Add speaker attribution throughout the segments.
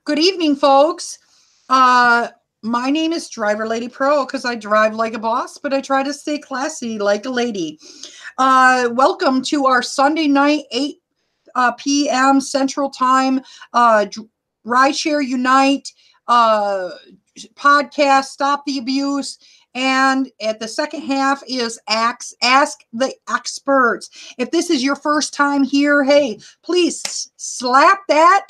Speaker 1: Good evening, folks. My name is DriverLadyPro because I drive like a boss, but I try to stay classy like a lady. Welcome to our Sunday night, 8 p.m. Central Time, Rideshare Unite podcast, Stop the Abuse. And at the second half is Ask the Experts. If this is your first time here, hey, please slap that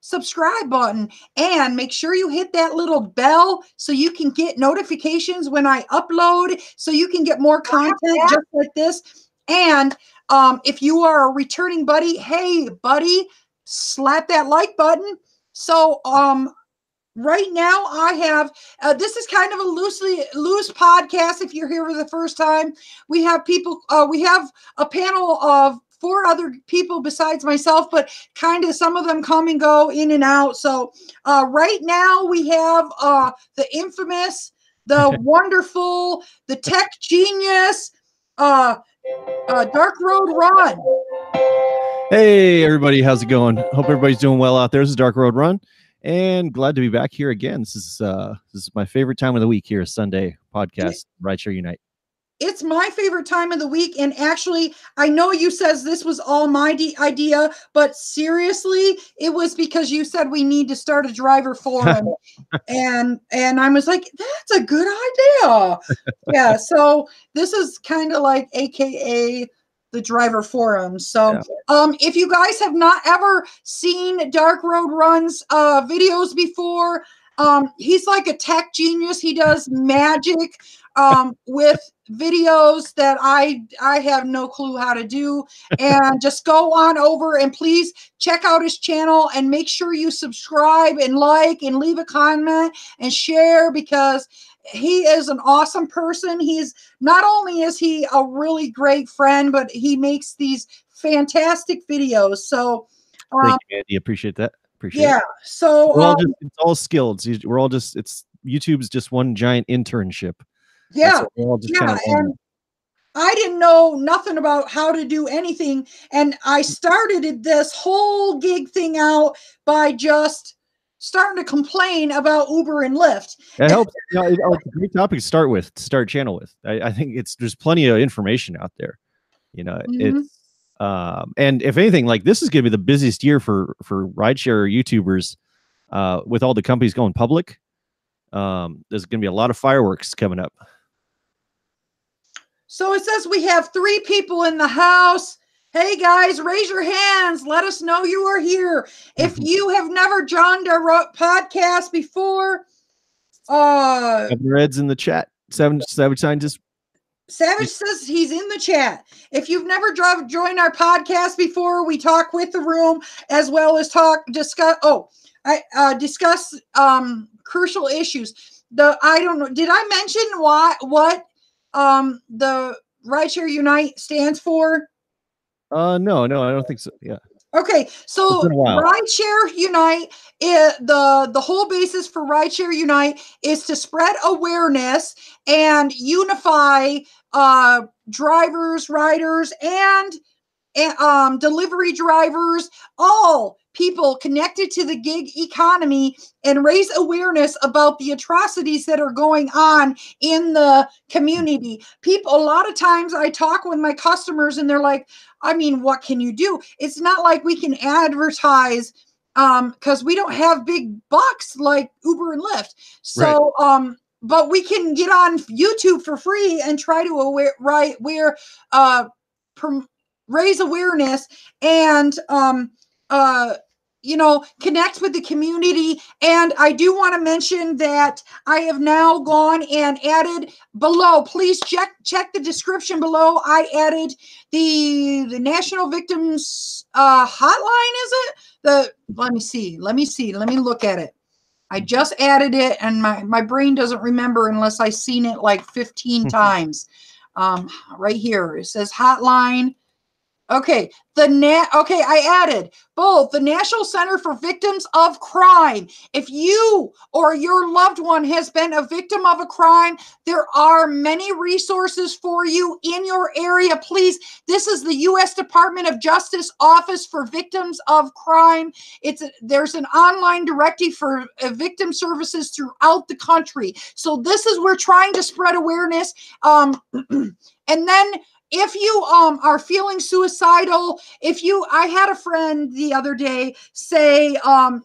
Speaker 1: subscribe button and make sure you hit that little bell so you can get notifications when I upload, so you can get more content just like this. And if you are a returning buddy, hey buddy, slap that like button. So right now I have this is kind of a loose podcast. If you're here for the first time, we have people, we have a panel of 4 other people besides myself, but kind of some of them come and go in and out. So right now we have the infamous, the wonderful, the tech genius, Dark Road Ron.
Speaker 2: Hey everybody, how's it going? Hope everybody's doing well out there. This is Dark Road Run, and glad to be back here again. This is my favorite time of the week here, Sunday podcast, Rideshare Unite.
Speaker 1: It's my favorite time of the week, and actually, I know you says this was all my idea, but seriously, it was because you said we need to start a driver forum, and I was like, that's a good idea. Yeah, so this is kind of like AKA the driver forum. So if you guys have not ever seen Dark Road Run's videos before, he's like a tech genius. He does magic with videos that I have no clue how to do. And just go on over and please check out his channel and make sure you subscribe and like and leave a comment and share, because he is an awesome person. He's not only is he a really great friend, but he makes these fantastic videos. So
Speaker 2: thank you, Andy. Appreciate that. Appreciate it.
Speaker 1: So
Speaker 2: we're all just, it's all skilled. We're all just, it's YouTube's just one giant internship.
Speaker 1: Yeah. And I didn't know nothing about how to do anything. And I started this whole gig thing out by just starting to complain about Uber and Lyft.
Speaker 2: It helps. It's a great topic to start a channel with. I think there's plenty of information out there. It's and if anything, like, this is going to be the busiest year for rideshare YouTubers with all the companies going public. There's going to be a lot of fireworks coming up.
Speaker 1: So it says we have 3 people in the house. Hey guys, raise your hands. Let us know you are here. If you have never joined our podcast before,
Speaker 2: Red's in the chat. Savage Scientist.
Speaker 1: Savage says he's in the chat. If you've never joined our podcast before, we talk with the room as well as discuss crucial issues. I don't know. Did I mention what the Rideshare Unite stands for?
Speaker 2: No, I don't think so. Yeah.
Speaker 1: Okay, so Rideshare Unite, the whole basis for Rideshare Unite is to spread awareness and unify drivers, riders, and delivery drivers, all people connected to the gig economy, and raise awareness about the atrocities that are going on in the community. A lot of times I talk with my customers and they're like, I mean, what can you do? It's not like we can advertise because we don't have big bucks like Uber and Lyft. So, but we can get on YouTube for free and try to raise awareness and connect with the community. And I do want to mention that I have now gone and added below, please check the description below. I added the National Victims hotline, is it? Let me see. Let me look at it. I just added it, and my brain doesn't remember unless I've seen it like 15 times. Right here, it says hotline. Okay, I added both the National Center for Victims of Crime. If you or your loved one has been a victim of a crime, there are many resources for you in your area. Please, this is the U.S. Department of Justice Office for Victims of Crime. There's an online directory for victim services throughout the country. So this is, we're trying to spread awareness. And then if you are feeling suicidal, I had a friend the other day say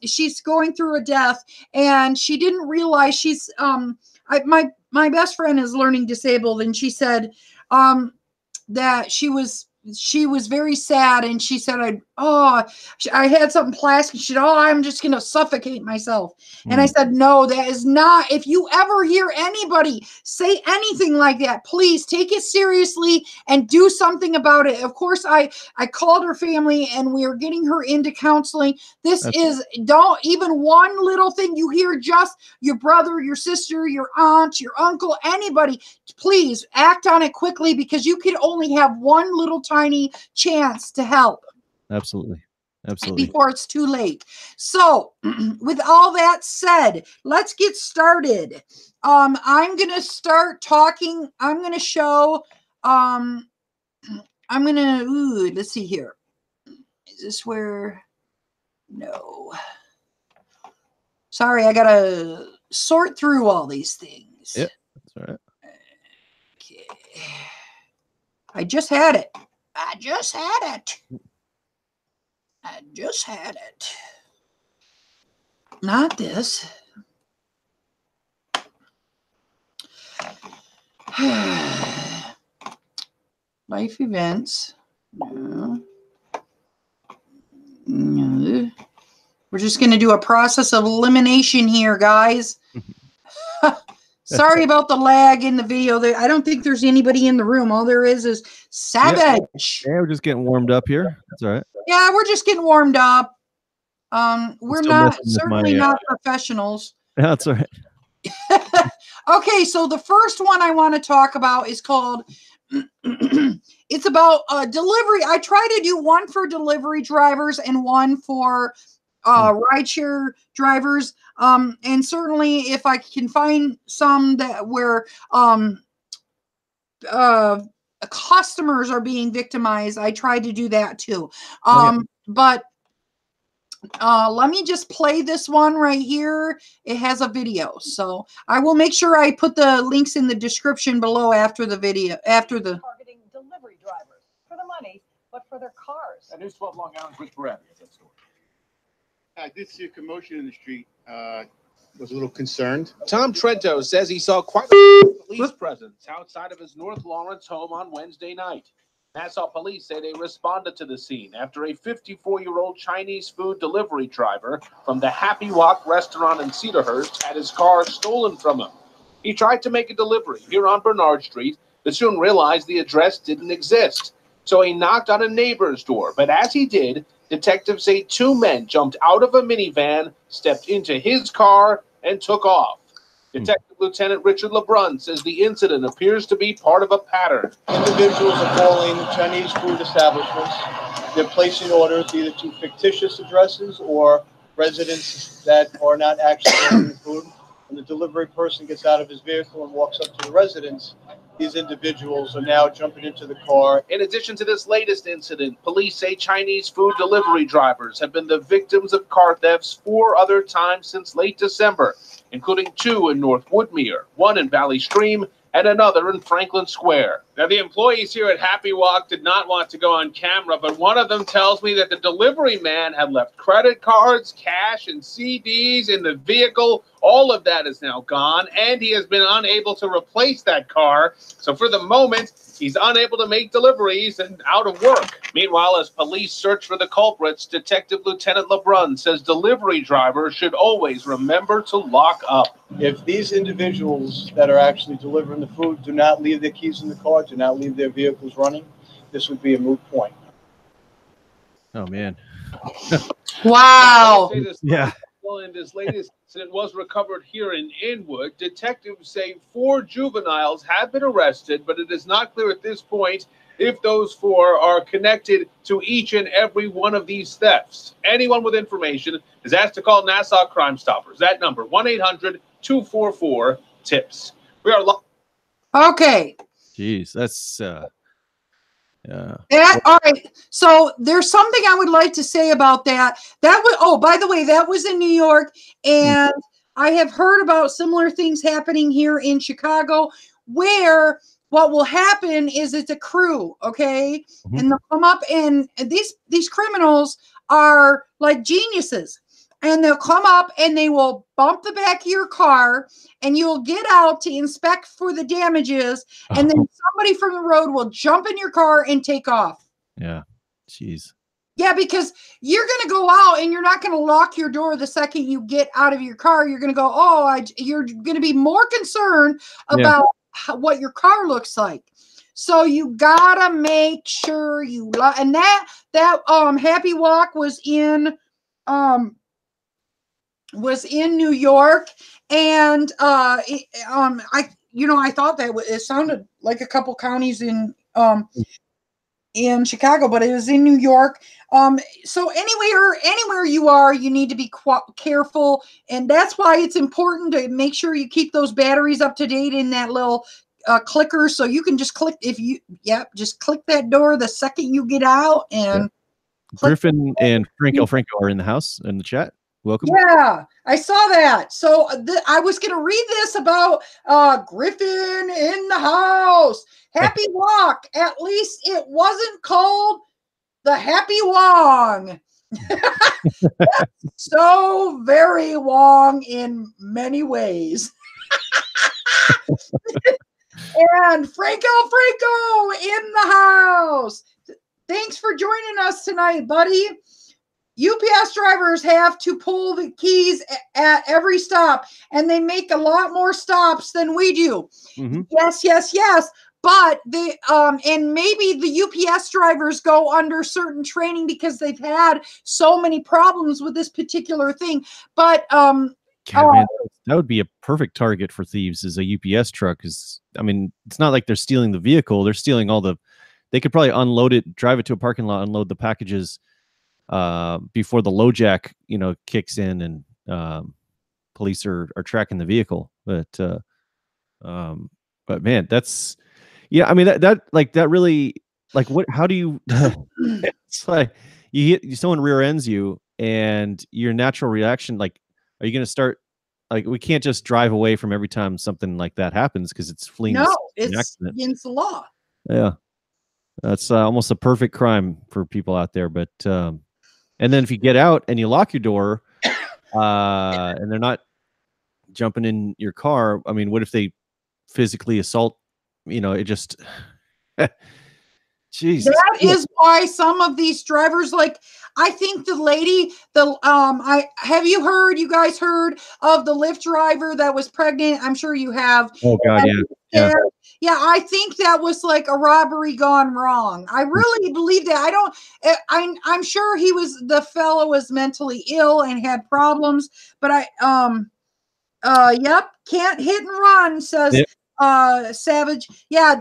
Speaker 1: she's going through a death and she didn't realize she's my best friend is learning disabled, and she said that she was very sad, and she said I had something plastic. She said, I'm just gonna suffocate myself. And I said, no, that is not. If you ever hear anybody say anything like that, please take it seriously and do something about it. Of course, I called her family and we are getting her into counseling. Don't even one little thing you hear, just your brother, your sister, your aunt, your uncle, anybody, please act on it quickly, because you can only have one little tiny chance to help.
Speaker 2: Absolutely.
Speaker 1: Before it's too late. So with all that said, let's get started. I'm going to start talking. I'm going to show, let's see here. Is this where? No. Sorry, I got to sort through all these things.
Speaker 2: Yep, that's all right.
Speaker 1: Okay. I just had it. Not this. Life events. No. No. We're just going to do a process of elimination here, guys. Sorry about the lag in the video. I don't think there's anybody in the room. All there is Savage.
Speaker 2: Yeah, we're just getting warmed up here. That's all right.
Speaker 1: Yeah, we're just getting warmed up. We're certainly not professionals.
Speaker 2: That's all right.
Speaker 1: Okay, so the first one I want to talk about is called, it's about delivery. I try to do one for delivery drivers and one for rideshare drivers. And certainly if I can find some where customers are being victimized, I try to do that too. But let me just play this one right here. It has a video, so I will make sure I put the links in the description below after the video.
Speaker 3: Targeting delivery drivers for the money, but for their cars.
Speaker 4: News 12 Long Island, Rich Barabi has that story.
Speaker 5: I did see a commotion in the street. Was a little concerned.
Speaker 4: Tom Trento says he saw quite a police presence outside of his North Lawrence home on Wednesday night. Nassau police say they responded to the scene after a 54-year-old Chinese food delivery driver from the Happy Walk restaurant in Cedarhurst had his car stolen from him. He tried to make a delivery here on Bernard Street, but soon realized the address didn't exist. So he knocked on a neighbor's door, but as he did, detectives say two men jumped out of a minivan, stepped into his car, and took off. Detective Lieutenant Richard LeBrun says the incident appears to be part of a pattern.
Speaker 5: Individuals are calling Chinese food establishments. They're placing orders either to fictitious addresses or residents that are not actually ordering food. When the delivery person gets out of his vehicle and walks up to the residence, these individuals are now jumping into the car.
Speaker 4: In addition to this latest incident, police say Chinese food delivery drivers have been the victims of car thefts 4 other times since late December, including 2 in North Woodmere, 1 in Valley Stream, and another in Franklin Square. Now, the employees here at Happy Walk did not want to go on camera, but one of them tells me that the delivery man had left credit cards, cash, and CDs in the vehicle. All of that is now gone, and he has been unable to replace that car. So for the moment, he's unable to make deliveries and out of work. Meanwhile, as police search for the culprits, Detective Lieutenant LeBrun says delivery drivers should always remember to lock up.
Speaker 5: If these individuals that are actually delivering the food do not leave their keys in the car, do not leave their vehicles running, this would be a moot point.
Speaker 2: Oh, man.
Speaker 1: Wow.
Speaker 2: Yeah.
Speaker 4: And this latest incident was recovered here in Inwood. Detectives say 4 juveniles have been arrested, but it is not clear at this point if those 4 are connected to each and every one of these thefts. Anyone with information is asked to call Nassau Crime Stoppers. That number, 1-800-244-TIPS. We are
Speaker 1: Okay.
Speaker 2: Jeez, that's
Speaker 1: All right. So there's something I would like to say about that. That was, oh, by the way, that was in New York, and I have heard about similar things happening here in Chicago, where what will happen is it's a crew, okay, and they'll come up, and these criminals are like geniuses. And they'll come up and they will bump the back of your car, and you'll get out to inspect for the damages. And then somebody from the road will jump in your car and take off.
Speaker 2: Yeah. Jeez.
Speaker 1: Yeah, because you're going to go out and you're not going to lock your door the second you get out of your car. You're going to go, you're going to be more concerned about what your car looks like. So you gotta make sure and that Happy Walk was in New York, and I thought that it sounded like a couple counties in Chicago, but it was in New York. So anywhere you are, you need to be careful, and that's why it's important to make sure you keep those batteries up to date in that little clicker, so you can just click just click that door the second you get out. And
Speaker 2: Griffin and Franco are in the house in the chat. Welcome.
Speaker 1: Yeah, I saw that. So I was going to read this about Griffin in the house. Happy Walk. At least it wasn't called the Happy Wong. So very Wong in many ways. And Franco in the house. Thanks for joining us tonight, buddy. UPS drivers have to pull the keys at every stop, and they make a lot more stops than we do. Yes. But and maybe the UPS drivers go under certain training because they've had so many problems with this particular thing. But
Speaker 2: God, man, that would be a perfect target for thieves, is a UPS truck. It's not like they're stealing the vehicle; they're stealing they could probably unload it, drive it to a parking lot, unload the packages before the low jack kicks in, and police are tracking the vehicle. But man, that's that really, how do you it's like someone rear ends you, and your natural reaction, are you going to start, we can't just drive away from every time something like that happens, because it's fleeing.
Speaker 1: No, it's against the law.
Speaker 2: Yeah. That's almost a perfect crime for people out there. But and then if you get out and you lock your door, and they're not jumping in your car, what if they physically assault? It just jeez.
Speaker 1: That is why some of these drivers, I think you guys heard of the Lyft driver that was pregnant? I'm sure you have.
Speaker 2: Oh God, yeah.
Speaker 1: Yeah, I think that was like a robbery gone wrong. I really believe that. I'm sure the fellow was mentally ill and had problems, but can't hit and run, says Savage. Yeah,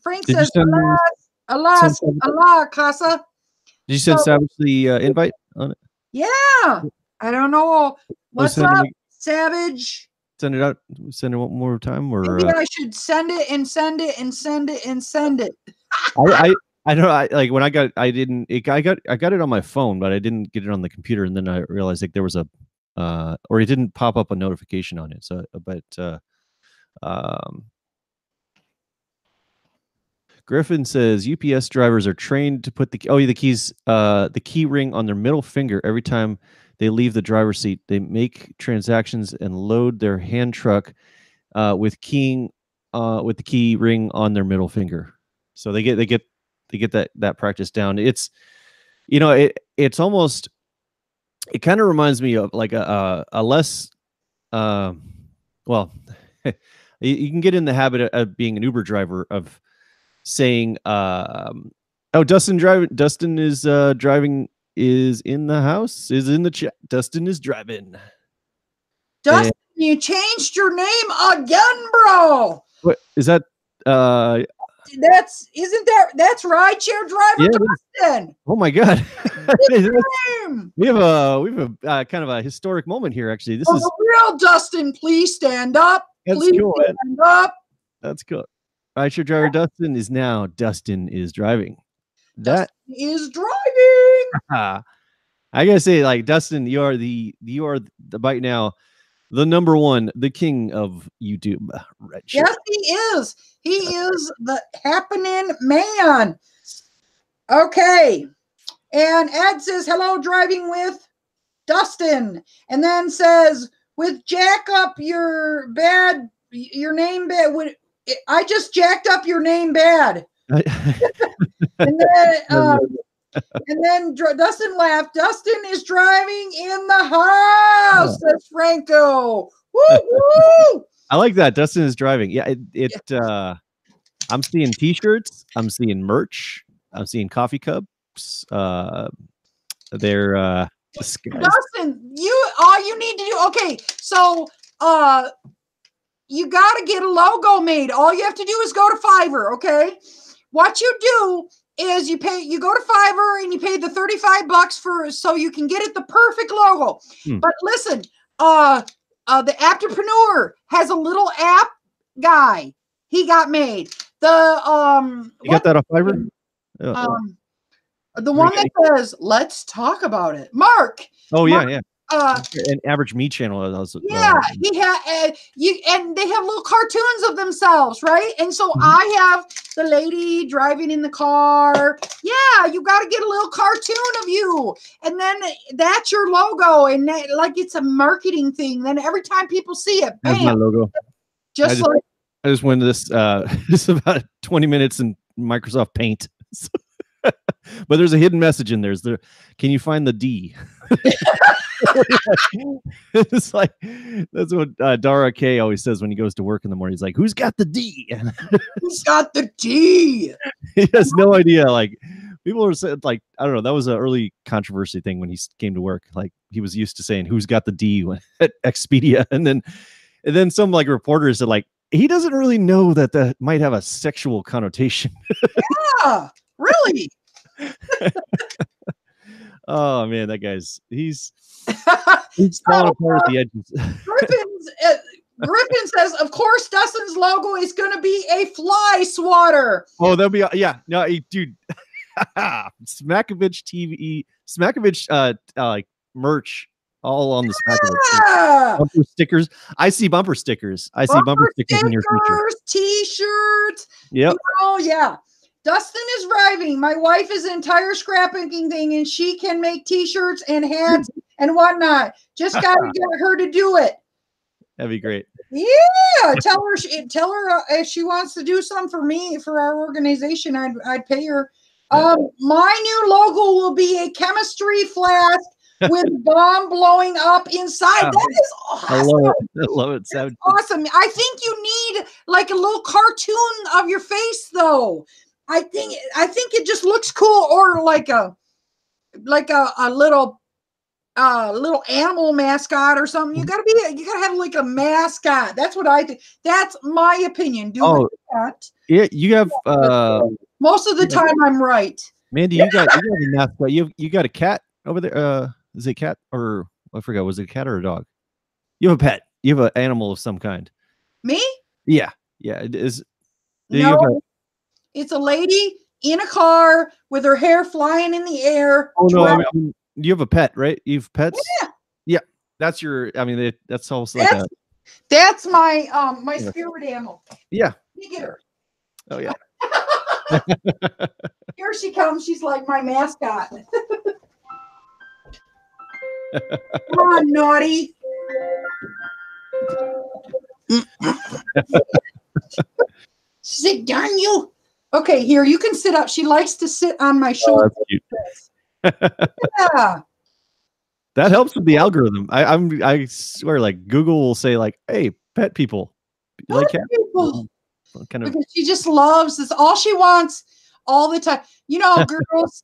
Speaker 1: Frank says Allah Casa.
Speaker 2: Did you send Savage the invite on it?
Speaker 1: Yeah. I don't know. What's up, Savage?
Speaker 2: Send it out. Send it one more time, or
Speaker 1: maybe I should send it and send it and send it and send it.
Speaker 2: I know. I got it on my phone, but I didn't get it on the computer, and then I realized there was or it didn't pop up a notification on it. So, Griffin says UPS drivers are trained to put the key ring on their middle finger every time they leave the driver's seat. They make transactions and load their hand truck with the key ring on their middle finger. So they get that practice down. It's it's almost, it kind of reminds me of like a less you can get in the habit of being an Uber driver, of saying Dustin is driving, is in the house, is in the chat. Dustin is driving.
Speaker 1: Dustin, you changed your name again, bro.
Speaker 2: What is that?
Speaker 1: that's rideshare driver Dustin.
Speaker 2: Oh my God.
Speaker 1: Name.
Speaker 2: we have a kind of a historic moment here. Actually, this is
Speaker 1: the real Dustin. Please stand up.
Speaker 2: That's
Speaker 1: Please
Speaker 2: cool, man.
Speaker 1: stand up.
Speaker 2: That's cool. Rideshare driver Dustin is now Dustin is driving. That
Speaker 1: Dustin is driving.
Speaker 2: I gotta say, like, Dustin, you are right now the number one, the king of YouTube. Rideshare.
Speaker 1: Yes, he is. He is the happening man. Okay. And Ed says, hello, driving with Dustin. And then says, with jack up your name bad. I just jacked up your name bad. And then Dustin laughed. Dustin is driving in the house. Says Franco. Woo woo.
Speaker 2: I like that. Dustin is driving. Yeah, I'm seeing t-shirts. I'm seeing merch. I'm seeing coffee cups. They're
Speaker 1: Dustin, all you need to do. Okay, so you got to get a logo made. All you have to do is go to Fiverr. Okay, what you do is you go to Fiverr and you pay the $35 so you can get it the perfect logo. But listen, the Apptrepreneur has a little app guy he got made. You
Speaker 2: got that off Fiverr?
Speaker 1: The one that says, let's talk about it. Mark.
Speaker 2: Oh,
Speaker 1: Mark,
Speaker 2: yeah. An average me channel.
Speaker 1: Yeah, and they have little cartoons of themselves, right? And so I have the lady driving in the car. Yeah, you got to get a little cartoon of you, and then that's your logo, and like it's a marketing thing. Then every time people see it, bam,
Speaker 2: that's my logo. I just went to this. This is about 20 minutes in Microsoft Paint. But there's a hidden message in there. Can you find the D? It's like that's what Dara K always says when he goes to work in the morning. He's like, "Who's got the D?"
Speaker 1: Who's got the D?
Speaker 2: He has no idea. Like people are saying, like, I don't know. That was an early controversy thing when he came to work. Like he was used to saying, "Who's got the D?" at Expedia, and then some like reporters said, like, he doesn't really know that might have a sexual connotation.
Speaker 1: Yeah, really.
Speaker 2: Oh man, that guy's he's falling apart at the edges.
Speaker 1: Griffin says, of course, Dustin's logo is going to be a fly swatter.
Speaker 2: Oh, that'll be no, dude. Smakovich TV, Smakovich like merch all on the Smakovich. Bumper stickers. I see bumper stickers. I see bumper stickers in your future.
Speaker 1: T-shirts.
Speaker 2: Yep.
Speaker 1: Oh yeah. Dustin is driving. My wife is an entire scrapbooking thing, and she can make T-shirts and hats and whatnot. Just got to get her to do it.
Speaker 2: That'd be great.
Speaker 1: Yeah, tell her if she wants to do some for me for our organization. I'd pay her. My new logo will be a chemistry flask with bomb blowing up inside. That is awesome.
Speaker 2: I love it.
Speaker 1: That's awesome. I think you need like a little cartoon of your face, though. I think it just looks cool, or like a little animal mascot or something. You gotta have like a mascot. That's what I think. That's my opinion. That.
Speaker 2: Yeah, you have
Speaker 1: most of the time I'm right.
Speaker 2: Mandy, you got a mascot. You got a cat over there. Is it a cat or I forgot, was it a cat or a dog? You have a pet. You have an animal of some kind.
Speaker 1: Me?
Speaker 2: Yeah. It is.
Speaker 1: No. It's a lady in a car with her hair flying in the air.
Speaker 2: Oh no! I mean, you have a pet, right? You have pets.
Speaker 1: Yeah.
Speaker 2: That's your. I mean, that's also
Speaker 1: that's my my spirit animal.
Speaker 2: Yeah.
Speaker 1: You get her.
Speaker 2: Oh yeah.
Speaker 1: Here she comes. She's like my mascot. Come on, naughty. She said, "Darn you." Okay, here, you can sit up. She likes to sit on my shoulder.
Speaker 2: Oh, that's cute.
Speaker 1: Yeah.
Speaker 2: That helps with the algorithm. I swear, like Google will say, like, "Hey, pet people, you like cat people?" Kind of.
Speaker 1: Because she just loves this. All she wants all the time. You know, girls,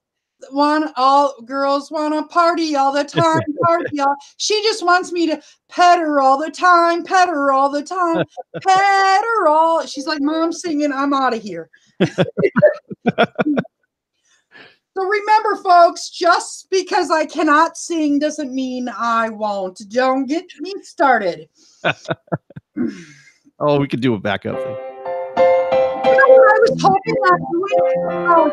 Speaker 1: all girls want to party all the time, party all. She just wants me to pet her all the time, pet her all the time, pet her all. She's like, Mom singing, I'm out of here. So remember, folks, just because I cannot sing doesn't mean I won't. Don't get me started.
Speaker 2: Oh, we could do a backup thing.
Speaker 1: You know what I was hoping on doing?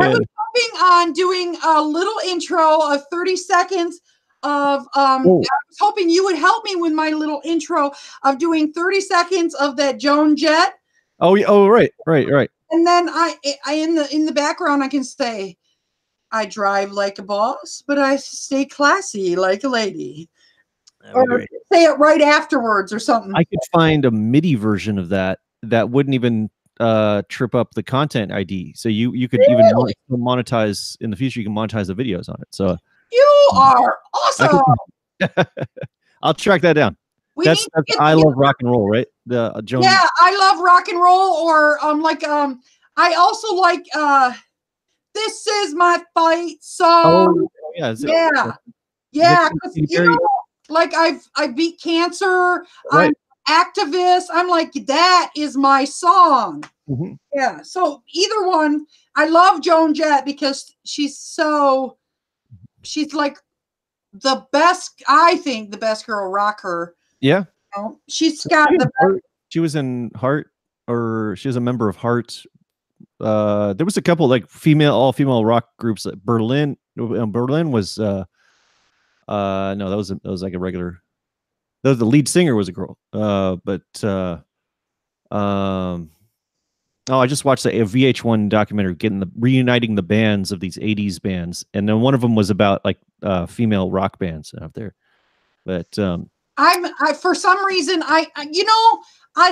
Speaker 1: I was hoping on doing a little intro of 30 seconds of I was hoping you would help me with my little intro of doing 30 seconds of that Joan Jett.
Speaker 2: Oh, right.
Speaker 1: And then I in the background I can say, I drive like a boss, but I stay classy like a lady. Or say it right afterwards or something.
Speaker 2: I could find a MIDI version of that wouldn't even trip up the content ID. So you could even monetize in the future. You can monetize the videos on it. So
Speaker 1: you are awesome.
Speaker 2: I'll track that down. That's I love rock and roll, right? The Joan.
Speaker 1: Yeah, I love rock and roll. Or I also like This Is My Fight song.
Speaker 2: Oh, yeah.
Speaker 1: Yeah. You know, like I beat cancer.
Speaker 2: Right.
Speaker 1: I'm activist. I'm like, that is my song.
Speaker 2: Mm-hmm.
Speaker 1: Yeah. So either one. I love Joan Jett because she's like the best. I think the best girl rocker.
Speaker 2: Yeah.
Speaker 1: You know, she's got the best.
Speaker 2: She was in Heart, or she was a member of Heart. There was a couple like all female rock groups. Berlin was no, that was like a regular. The lead singer was a girl. I just watched a VH1 documentary reuniting the bands of these 80s bands, and then one of them was about like female rock bands out there. But
Speaker 1: I for some reason I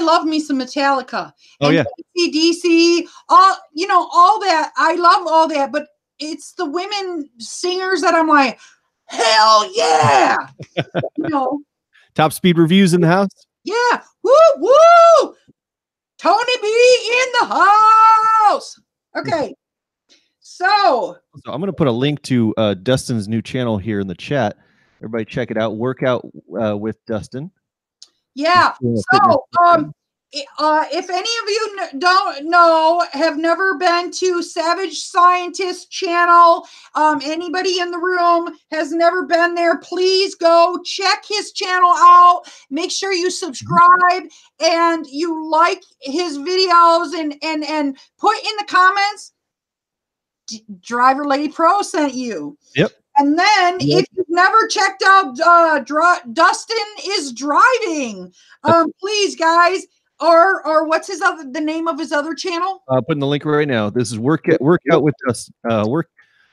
Speaker 1: love me some Metallica.
Speaker 2: Oh,
Speaker 1: and
Speaker 2: yeah.
Speaker 1: AC/DC, all that. I love all that, but it's the women singers that I'm like, hell yeah.
Speaker 2: Top Speed Reviews in the house.
Speaker 1: Yeah. Woo woo. Tony B in the house. Okay. So
Speaker 2: I'm going to put a link to Dustin's new channel here in the chat. Everybody check it out. Workout with Dustin.
Speaker 1: Yeah. So, if any of you don't know, have never been to Savage Scientist channel, anybody in the room has never been there, please go check his channel out. Make sure you subscribe and you like his videos and put in the comments, Driver Lady Pro sent you.
Speaker 2: Yep.
Speaker 1: And then if you've never checked out Dustin is Driving, please guys, or what's the name of his other channel?
Speaker 2: Putting the link right now. This is workout with Dustin.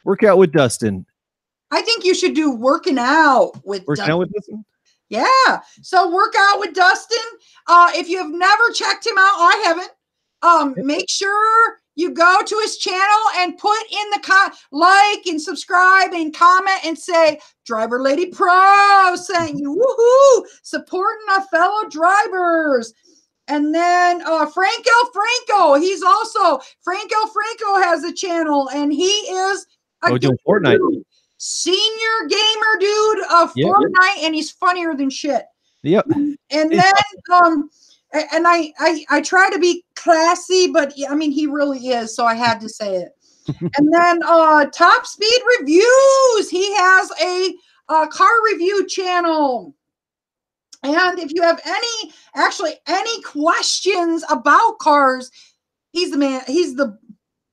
Speaker 2: Workout with Dustin.
Speaker 1: I think you should do working out with
Speaker 2: Dustin.
Speaker 1: Yeah. So work out with Dustin. If you have never checked him out, I haven't. Make sure you go to his channel and put in the like and subscribe and comment and say Driver Lady Pro sent you. Woohoo! Supporting our fellow drivers. And then Franco, he's also Franco has a channel, and he is
Speaker 2: doing Fortnite.
Speaker 1: Senior gamer dude of Fortnite, and he's funnier than shit.
Speaker 2: Yep.
Speaker 1: And then and I try to be classy, but I mean, he really is, so I had to say it. And then Top Speed Reviews, he has a car review channel. And if you have any questions about cars, he's the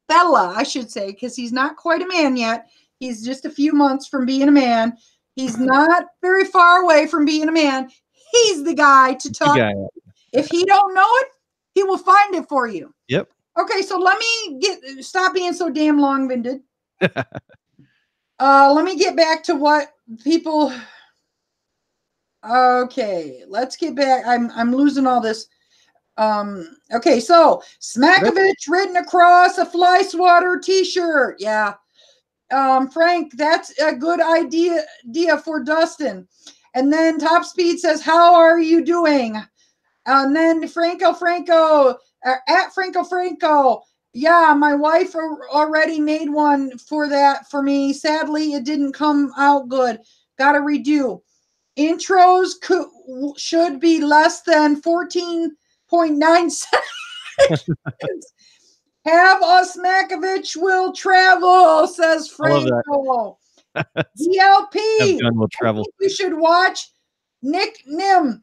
Speaker 1: fella, I should say, because he's not quite a man yet. He's just a few months from being a man. He's not very far away from being a man. He's the guy to talk. If he don't know it, he will find it for you.
Speaker 2: Yep.
Speaker 1: Okay, so let me stop being so damn long-winded. Let me get back to what people. Okay, let's get back. I'm losing all this. Okay, so Smakovich written across a fly swatter t-shirt. Yeah. Frank, that's a good idea for Dustin. And then Top Speed says, how are you doing? And then Franco, at Franco, Yeah, my wife already made one for that for me. Sadly, it didn't come out good. Got to redo. Intros should be less than 14.9 seconds. Have us Makovich will travel, says Franco. DLP.
Speaker 2: Gun will travel.
Speaker 1: You should watch Nick Nim.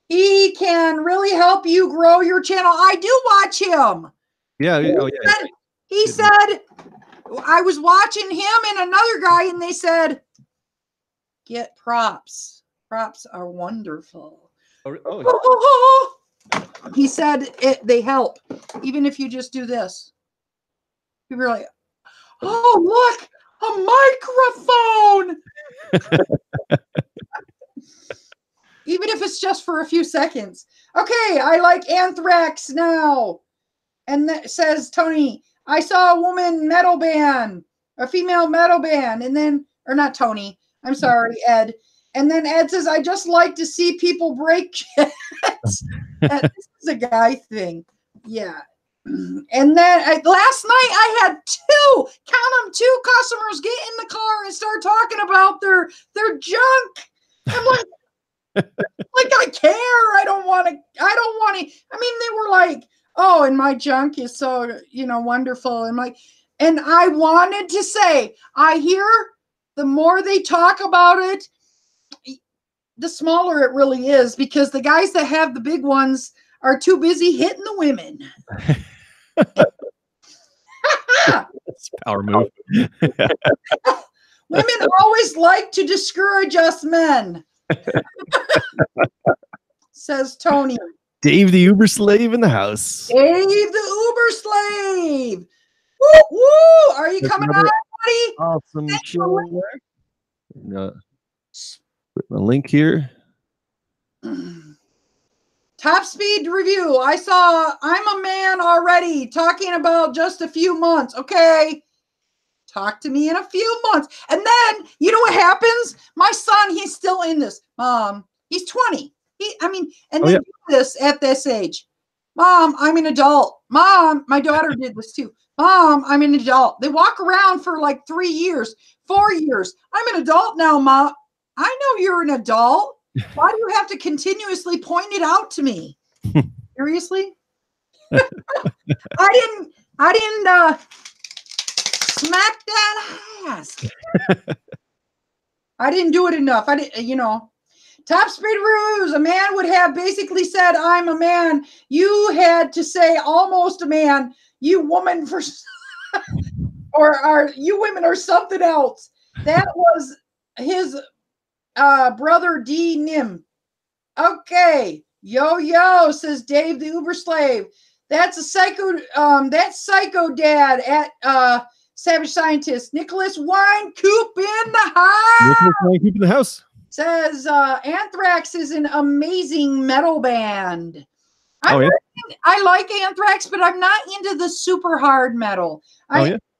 Speaker 1: He can really help you grow your channel. I do watch him.
Speaker 2: Yeah.
Speaker 1: He said, I was watching him and another guy, and they said, get props. Props are wonderful. He said they help, even if you just do this. People are like, oh, look, a microphone. Even if it's just for a few seconds. Okay, I like Anthrax now. And that says Tony, I saw a woman metal band, a female metal band, and then, or not Tony, I'm sorry, Ed. And then Ed says, I just like to see people break jets. This is a guy thing. Yeah. And then last night I had two customers get in the car and start talking about their junk. I'm like, like I care. I don't want to. I mean, they were like, oh, and my junk is so, wonderful. And and I wanted to say, I hear the more they talk about it, the smaller it really is, because the guys that have the big ones are too busy hitting the women.
Speaker 2: That's a power move.
Speaker 1: Women always like to discourage us men. Says Tony.
Speaker 2: Dave the Uber slave in the house.
Speaker 1: Dave the Uber slave. Woo, woo. Are you coming on, buddy?
Speaker 2: Awesome show. Put my link here.
Speaker 1: Top speed review. I saw I'm a man already talking about just a few months. Okay. Talk to me in a few months. And then, you know what happens? My son, he's still in this. Mom, he's 20. They do this at this age. Mom, I'm an adult. Mom, my daughter did this too. Mom, I'm an adult. They walk around for like 3 years, 4 years. I'm an adult now, Mom. I know you're an adult. Why do you have to continuously point it out to me? Seriously? I didn't smack that ass. I didn't do it enough. I didn't, Top speed reviews. A man would have basically said, I'm a man. You had to say almost a man. You woman for or are you women or something else. That was his brother D Nim. Okay. Yo, says Dave the Uber slave. That's a psycho dad at Savage Scientist. Nicholas Winecoop in the house.
Speaker 2: Nicholas Winecoop in the house.
Speaker 1: Says Anthrax is an amazing metal band. I like Anthrax, but I'm not into the super hard metal.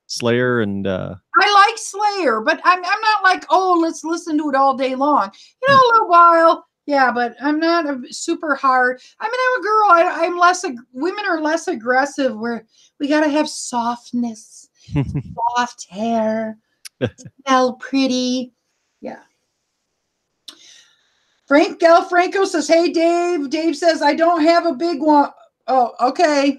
Speaker 2: Slayer and
Speaker 1: I like Slayer, but I'm not like, oh, let's listen to it all day long. A little while. Yeah, but I'm not a super hard. I'm a girl. I'm less. Women are less aggressive. We gotta have softness, soft hair, smell pretty. Yeah. Franco says, "Hey, Dave." Dave says, "I don't have a big one." Oh, okay.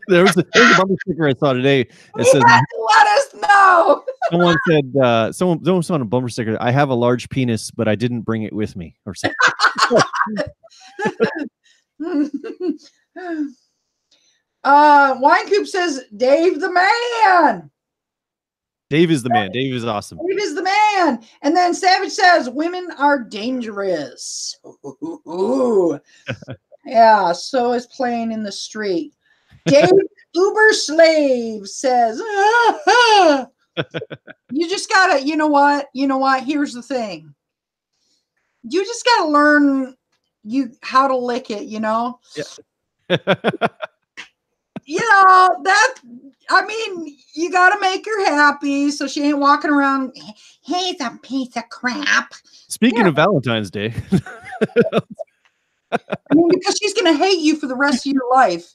Speaker 2: There's a bumper sticker I saw today. It says,
Speaker 1: "Let us know."
Speaker 2: Someone said, someone saw on a bumper sticker, "I have a large penis, but I didn't bring it with me," or something.
Speaker 1: Winecoop says, "Dave the man."
Speaker 2: Dave is the man. Dave is awesome.
Speaker 1: Dave is the man. And then Savage says, "Women are dangerous." Ooh. Yeah, so is playing in the street. Dave Uber slave says, you just gotta, you know what? Here's the thing. You just gotta learn how to lick it,
Speaker 2: Yeah.
Speaker 1: You gotta make her happy so she ain't walking around, he's a piece of crap.
Speaker 2: Speaking of Valentine's Day.
Speaker 1: I mean, because she's going to hate you for the rest of your life.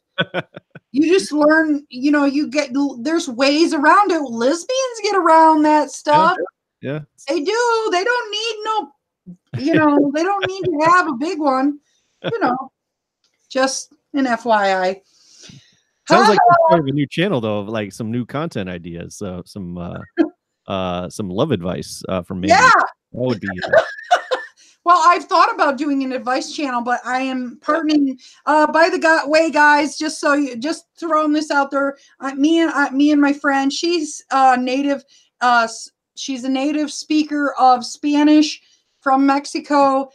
Speaker 1: You just learn, there's ways around it. Lesbians get around that stuff.
Speaker 2: Yeah.
Speaker 1: They do. They don't need they don't need to have a big one, just an FYI.
Speaker 2: Sounds like you're starting a new channel though, of like some new content ideas, some love advice from me.
Speaker 1: Yeah.
Speaker 2: That would be.
Speaker 1: Well, I've thought about doing an advice channel, but I am partnering. By the way, guys, just throwing this out there. Me and my friend, she's native. She's a native speaker of Spanish from Mexico.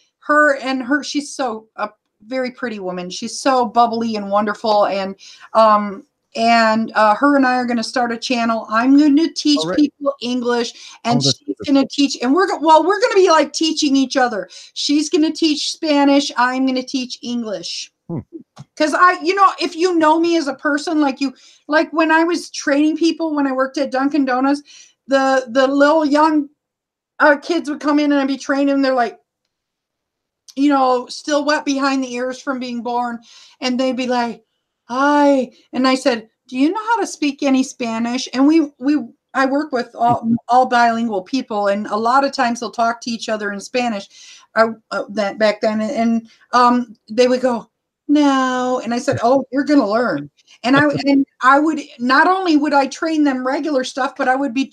Speaker 1: She's so a very pretty woman. She's so bubbly and wonderful, and her and I are going to start a channel. I'm going to teach people English, and she's going to teach. And we're going to be like teaching each other. She's going to teach Spanish. I'm going to teach English. Because if you know me as a person, like when I was training people, when I worked at Dunkin' Donuts, the little young kids would come in and I'd be training them. They're like, still wet behind the ears from being born, and they'd be like, "Hi," and I said, "Do you know how to speak any Spanish?" And I work with all bilingual people, and a lot of times they'll talk to each other in Spanish. That back then, and they would go, "No," and I said, "Oh, you're gonna learn." And I would not only would I train them regular stuff, but I would be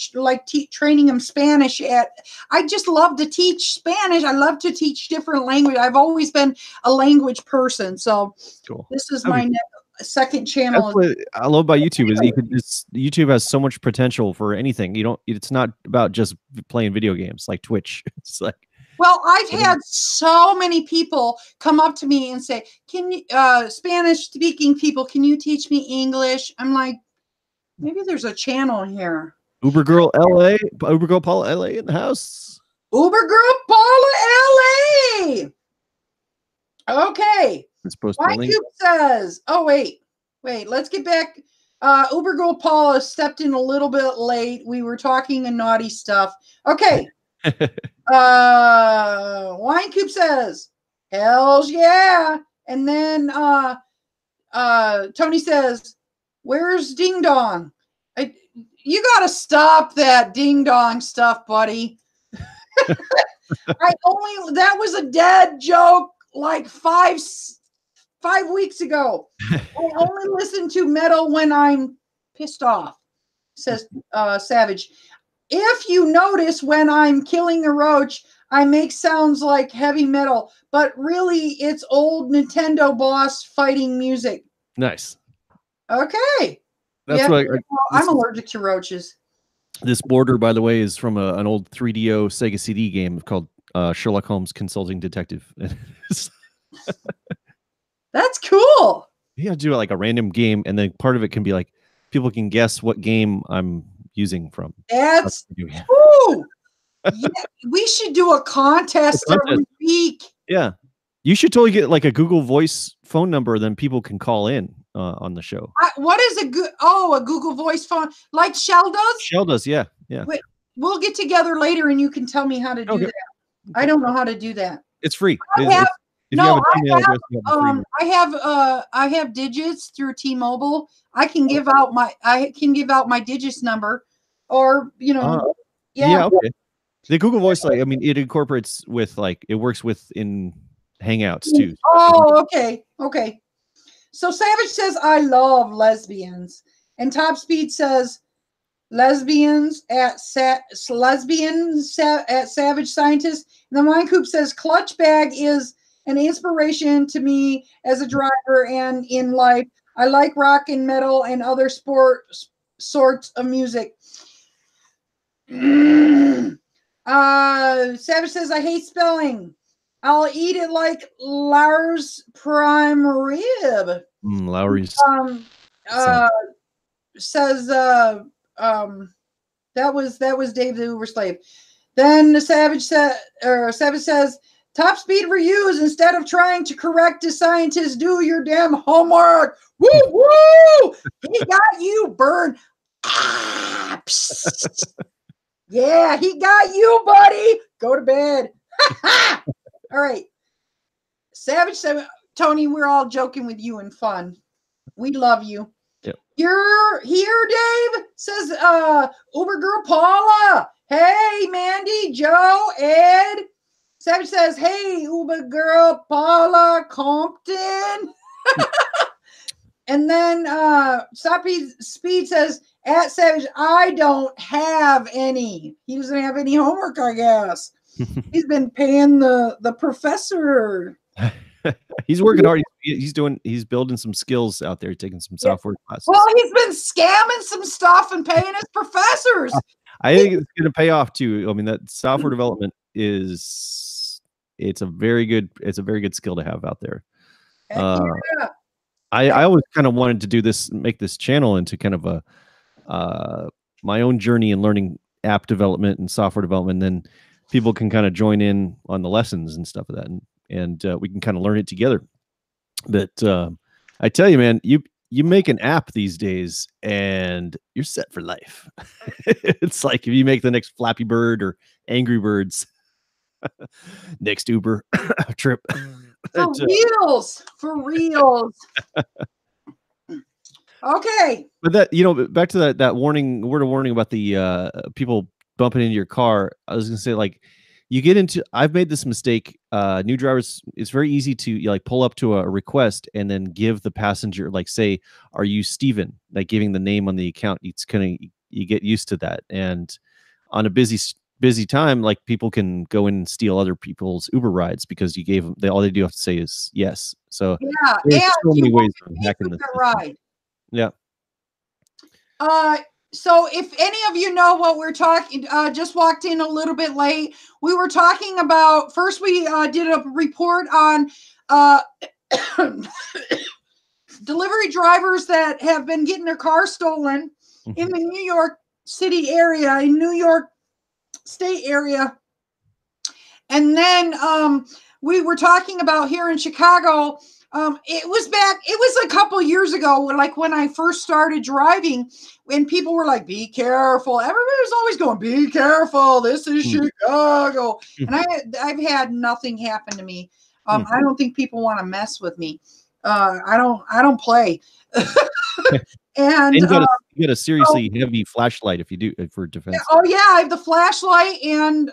Speaker 1: training them Spanish. I just love to teach Spanish. I love to teach different language. I've always been a language person, so
Speaker 2: cool.
Speaker 1: This is my second channel.
Speaker 2: That's what I love about YouTube is YouTube has so much potential for anything. It's not about just playing video games like Twitch. It's like,
Speaker 1: well, I've had so many people come up to me and say, "Can you, Spanish speaking people, can you teach me English?" I'm like, maybe there's a channel here.
Speaker 2: Uber Girl Paula LA in the house.
Speaker 1: Uber Girl Paula LA. Okay. Coop says, "Oh wait, let's get back." Uber Girl Paula stepped in a little bit late. We were talking and naughty stuff. Okay. Wine Coop says, "Hells yeah." And then Tony says, "Where's Ding Dong?" You got to stop that ding dong stuff, buddy. That was a dead joke like 5 weeks ago. I only listen to metal when I'm pissed off, says Savage. If you notice, when I'm killing a roach, I make sounds like heavy metal, but really it's old Nintendo boss fighting music.
Speaker 2: Nice.
Speaker 1: Okay.
Speaker 2: That's what
Speaker 1: I'm allergic to roaches.
Speaker 2: This border, by the way, is from an old 3DO Sega CD game called Sherlock Holmes Consulting Detective.
Speaker 1: That's cool.
Speaker 2: You have to do like a random game, and then part of it can be like people can guess what game I'm using from.
Speaker 1: That's cool. Yeah, we should do a contest every week.
Speaker 2: Yeah. You should totally get like a Google Voice phone number, then people can call in on the show.
Speaker 1: What is a Google Voice phone? Like Shell does?
Speaker 2: Shell does, yeah.
Speaker 1: Wait, we'll get together later and you can tell me how to do that. I don't know how to do that.
Speaker 2: It's free.
Speaker 1: I have digits through T-Mobile. I can give out my digits number, or
Speaker 2: yeah. Okay. The Google Voice, it incorporates with it works within Hangouts too.
Speaker 1: Oh, okay. So Savage says, "I love lesbians," and Top Speed says, "Lesbians at Savage Scientist." And the Wine Coop says, "Clutch Bag is an inspiration to me as a driver and in life. I like rock and metal and other sorts of music." Savage says, "I hate spelling. I'll eat it like Lars prime rib."
Speaker 2: Lowry's.
Speaker 1: Says that was Dave the Uber slave. Then the Savage says, "Top Speed reviews, instead of trying to correct the scientists, do your damn homework." Woo woo! He got you, Burn. Yeah, he got you, buddy. Go to bed. All right. Savage said, Tony, we're all joking with you and fun. We love you.
Speaker 2: Yep.
Speaker 1: You're here, Dave, says Uber girl Paula. Hey, Mandy, Joe, Ed. Savage says, hey, Uber girl Paula Compton. And then Sappy Speed says, at Savage, I don't have any. He doesn't have any homework, I guess. He's been paying the professor.
Speaker 2: He's working hard. He's building some skills out there, taking some software classes.
Speaker 1: Well, he's been scamming some stuff and paying his professors.
Speaker 2: I think it's going to pay off too. I mean, that software development it's a very good skill to have out there.
Speaker 1: Yeah.
Speaker 2: I always kind of wanted to do this, make this channel into kind of a my own journey in learning app development and software development. And then people can kind of join in on the lessons and stuff of that, and we can kind of learn it together. But I tell you, man, you make an app these days, and you're set for life. It's like if you make the next Flappy Bird or Angry Birds, next Uber trip.
Speaker 1: For reals. Okay.
Speaker 2: But that, back to that warning, word of warning about the people bumping into your car. I was gonna say, like, you get into, I've made this mistake. New drivers, it's very easy to pull up to a request and then give the passenger, like, say, are you Steven? Like giving the name on the account. It's kind of, you get used to that. And on a busy time, like, people can go in and steal other people's Uber rides because you gave them, all they do have to say is yes. So
Speaker 1: yeah,
Speaker 2: there's so many ways of hacking this
Speaker 1: ride.
Speaker 2: Yeah.
Speaker 1: So if any of you know what we're talking, just walked in a little bit late. We were talking about, first we did a report on delivery drivers that have been getting their car stolen in the New York City area, in New York State area. And then we were talking about here in Chicago. It was a couple years ago, like when I first started driving, when people were like, be careful. Everybody was always going, be careful. This is Chicago. And I've had nothing happen to me. I don't think people want to mess with me. I don't play. And
Speaker 2: you got a seriously heavy flashlight if you do, for defense.
Speaker 1: Oh yeah, I have the flashlight, and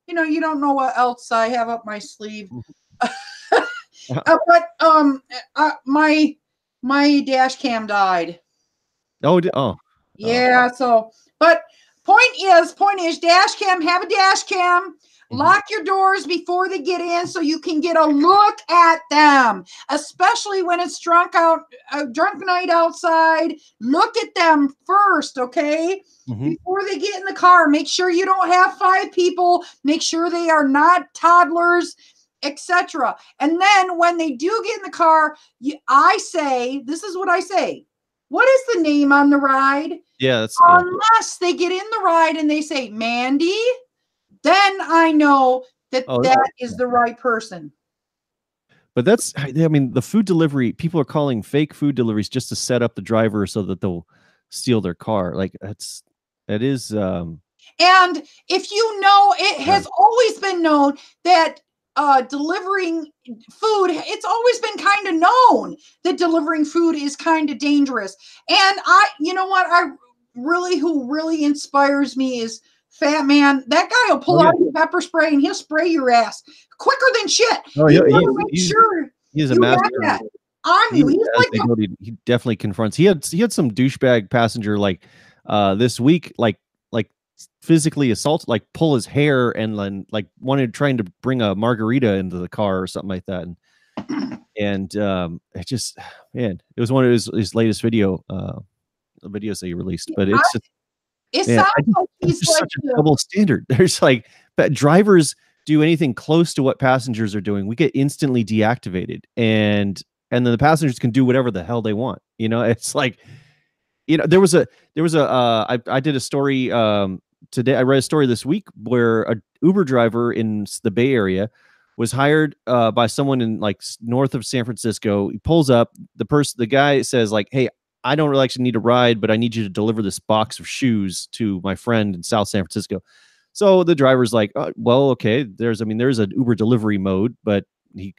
Speaker 1: you don't know what else I have up my sleeve. But my dash cam died. Yeah. So, but point is, dash cam, have a dash cam. Lock your doors before they get in so you can get a look at them, especially when it's drunk night outside. Look at them first, okay? Before they get in the car. Make sure you don't have 5 people. Make sure they are not toddlers, etc. And then when they do get in the car, this is what I say. What is the name on the ride?
Speaker 2: Yeah.
Speaker 1: Unless they get in the ride and they say, Mandy, then I know that is the right person.
Speaker 2: But that's, I mean, the food delivery, people are calling fake food deliveries just to set up the driver so that they'll steal their car. Like that is. And
Speaker 1: if you know, it has always been known that delivering food, it's always been kind of known that delivering food is kind of dangerous. And who really inspires me is Fat Man. That guy will pull out your pepper spray and he'll spray your ass quicker than shit.
Speaker 2: He's a master. He definitely confronts. He had some douchebag passenger this week, like physically assault, like pull his hair and then trying to bring a margarita into the car or something like that. And it just, man, it was one of his latest videos that he released. But it's just,
Speaker 1: it sounds like he's
Speaker 2: such a double standard. There's but drivers do anything close to what passengers are doing, we get instantly deactivated, and then the passengers can do whatever the hell they want. It's like, there was a I did a story today. I read a story this week where a Uber driver in the Bay Area was hired by someone in north of San Francisco. He pulls up, the guy says hey, I don't really actually need a ride, but I need you to deliver this box of shoes to my friend in South San Francisco. So the driver's like, well, okay, there's an Uber delivery mode, but he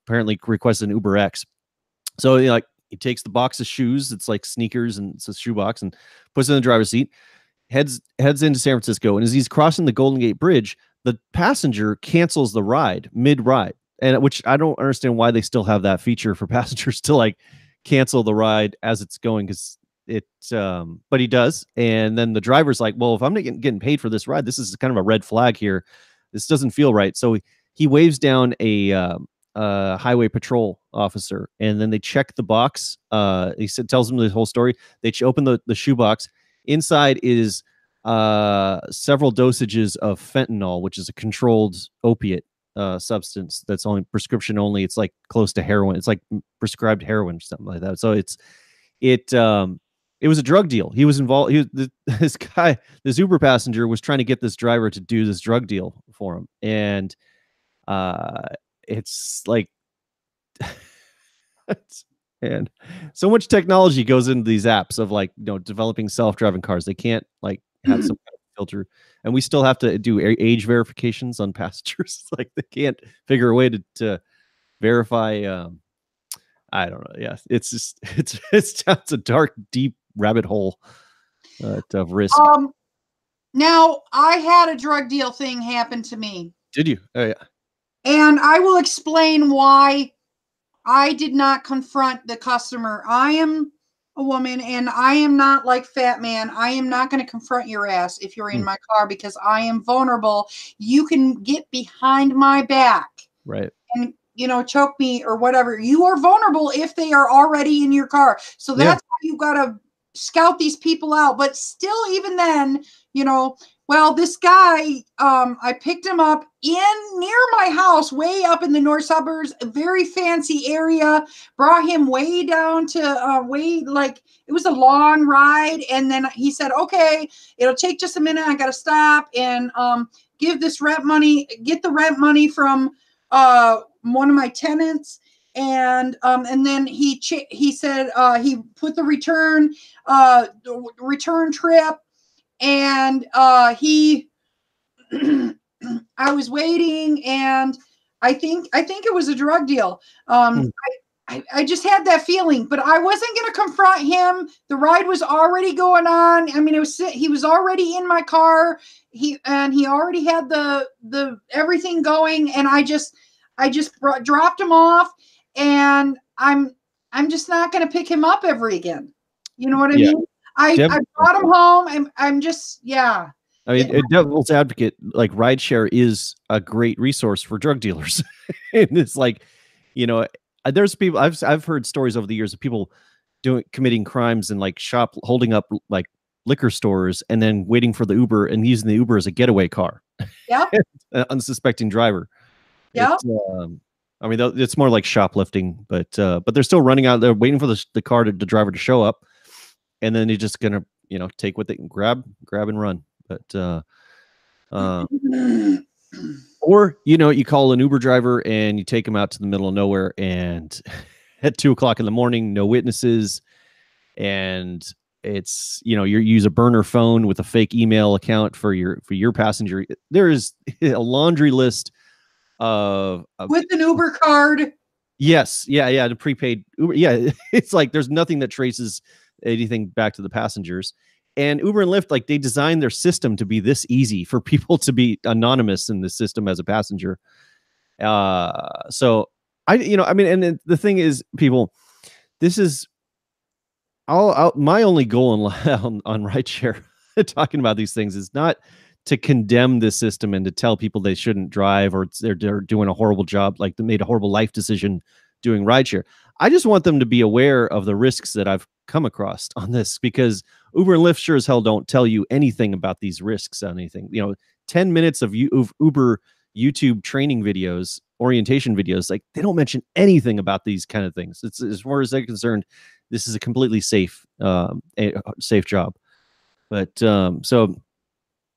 Speaker 2: apparently requested an Uber X. So like he takes the box of shoes, it's like sneakers and it's a shoebox, and puts it in the driver's seat, heads into San Francisco. And as he's crossing the Golden Gate Bridge, the passenger cancels the ride mid-ride, and which I don't understand why they still have that feature for passengers to like cancel the ride as it's going, because but he does. And then the driver's like, well, if I'm not getting paid for this ride, this is kind of a red flag here. This doesn't feel right. So he waves down a highway patrol officer, and then they check the box. He tells them the whole story. They open the shoebox. Inside is several dosages of fentanyl, which is a controlled opiate substance that's only prescription only. It's like close to heroin. It's like prescribed heroin or something like that. So it was a drug deal. He was involved. This Uber passenger was trying to get this driver to do this drug deal for him. And it's like, and so much technology goes into these apps of like, developing self-driving cars. They can't like have some kind of filter, and we still have to do age verifications on passengers. Like they can't figure a way to verify. I don't know. Yeah, it's just it's a dark, deep rabbit hole of risk.
Speaker 1: Now I had a drug deal thing happen to me.
Speaker 2: Did you? Oh yeah.
Speaker 1: And I will explain why I did not confront the customer. I am a woman, and I am not like Fat Man. I am not going to confront your ass if you're in my car, because I am vulnerable. You can get behind my back,
Speaker 2: right,
Speaker 1: and choke me or whatever. You are vulnerable if they are already in your car. So that's why you've got to scout these people out. But still, even then, well, this guy, I picked him up near my house, way up in the north suburbs, a very fancy area, brought him way down to it was a long ride. And then he said, okay, it'll take just a minute. I got to stop and get the rent money from one of my tenants. And then he said he put the return trip. And I was waiting, and I think it was a drug deal. I just had that feeling, but I wasn't going to confront him. The ride was already going on. I mean, he was already in my car. He already had the everything going, and I just dropped him off, and I'm just not going to pick him up ever again. You know what I mean? I brought him home. I'm just, yeah.
Speaker 2: I mean, a devil's advocate, like Rideshare is a great resource for drug dealers. And it's like, there's people, I've heard stories over the years of people committing crimes and like holding up like liquor stores and then waiting for the Uber and using the Uber as a getaway car.
Speaker 1: Yeah.
Speaker 2: An unsuspecting driver.
Speaker 1: Yeah.
Speaker 2: I mean, it's more like shoplifting, but they're still running out there waiting for the driver to show up. And then you're just gonna, take what they can grab and run. But or you call an Uber driver and you take them out to the middle of nowhere, and at 2:00 in the morning, no witnesses, and it's you use a burner phone with a fake email account for your passenger. There is a laundry list of
Speaker 1: with an Uber card.
Speaker 2: Yes, yeah, the prepaid Uber. Yeah, it's like there's nothing that traces anything back to the passengers. And Uber and Lyft, like they designed their system to be this easy for people to be anonymous in the system as a passenger. So and the thing is, people, this is my only goal on Rideshare talking about these things is not to condemn this system and to tell people they shouldn't drive or they're doing a horrible job, like they made a horrible life decision doing Rideshare. I just want them to be aware of the risks that I've come across on this, because Uber and Lyft sure as hell don't tell you anything about these risks on anything. 10 minutes of Uber YouTube training videos, orientation videos, like they don't mention anything about these kind of things. It's, as far as they're concerned, this is a completely safe job. But so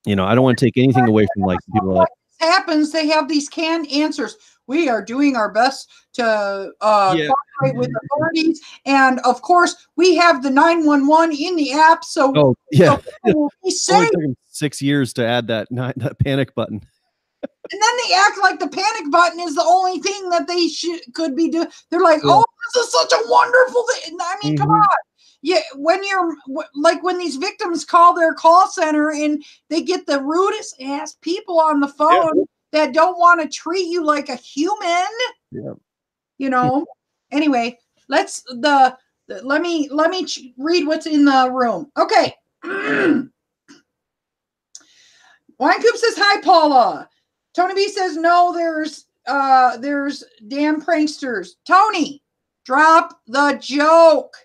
Speaker 2: I don't want to take anything away from like people like
Speaker 1: happens. They have these canned answers. We are doing our best to cooperate with authorities, and of course, we have the 911 in the app. So,
Speaker 2: so
Speaker 1: we'll be safe.
Speaker 2: It took 6 years to add that panic button.
Speaker 1: And then they act like the panic button is the only thing that they could be doing. They're like, oh, this is such a wonderful thing. I mean, come on. Yeah, when you're like when these victims call their call center and they get the rudest ass people on the phone that don't want to treat you like a human.
Speaker 2: Yeah.
Speaker 1: You know. Anyway, let me read what's in the room. Okay. Winecoop says hi, Paula. Tony B says no. There's damn pranksters. Tony, drop the joke.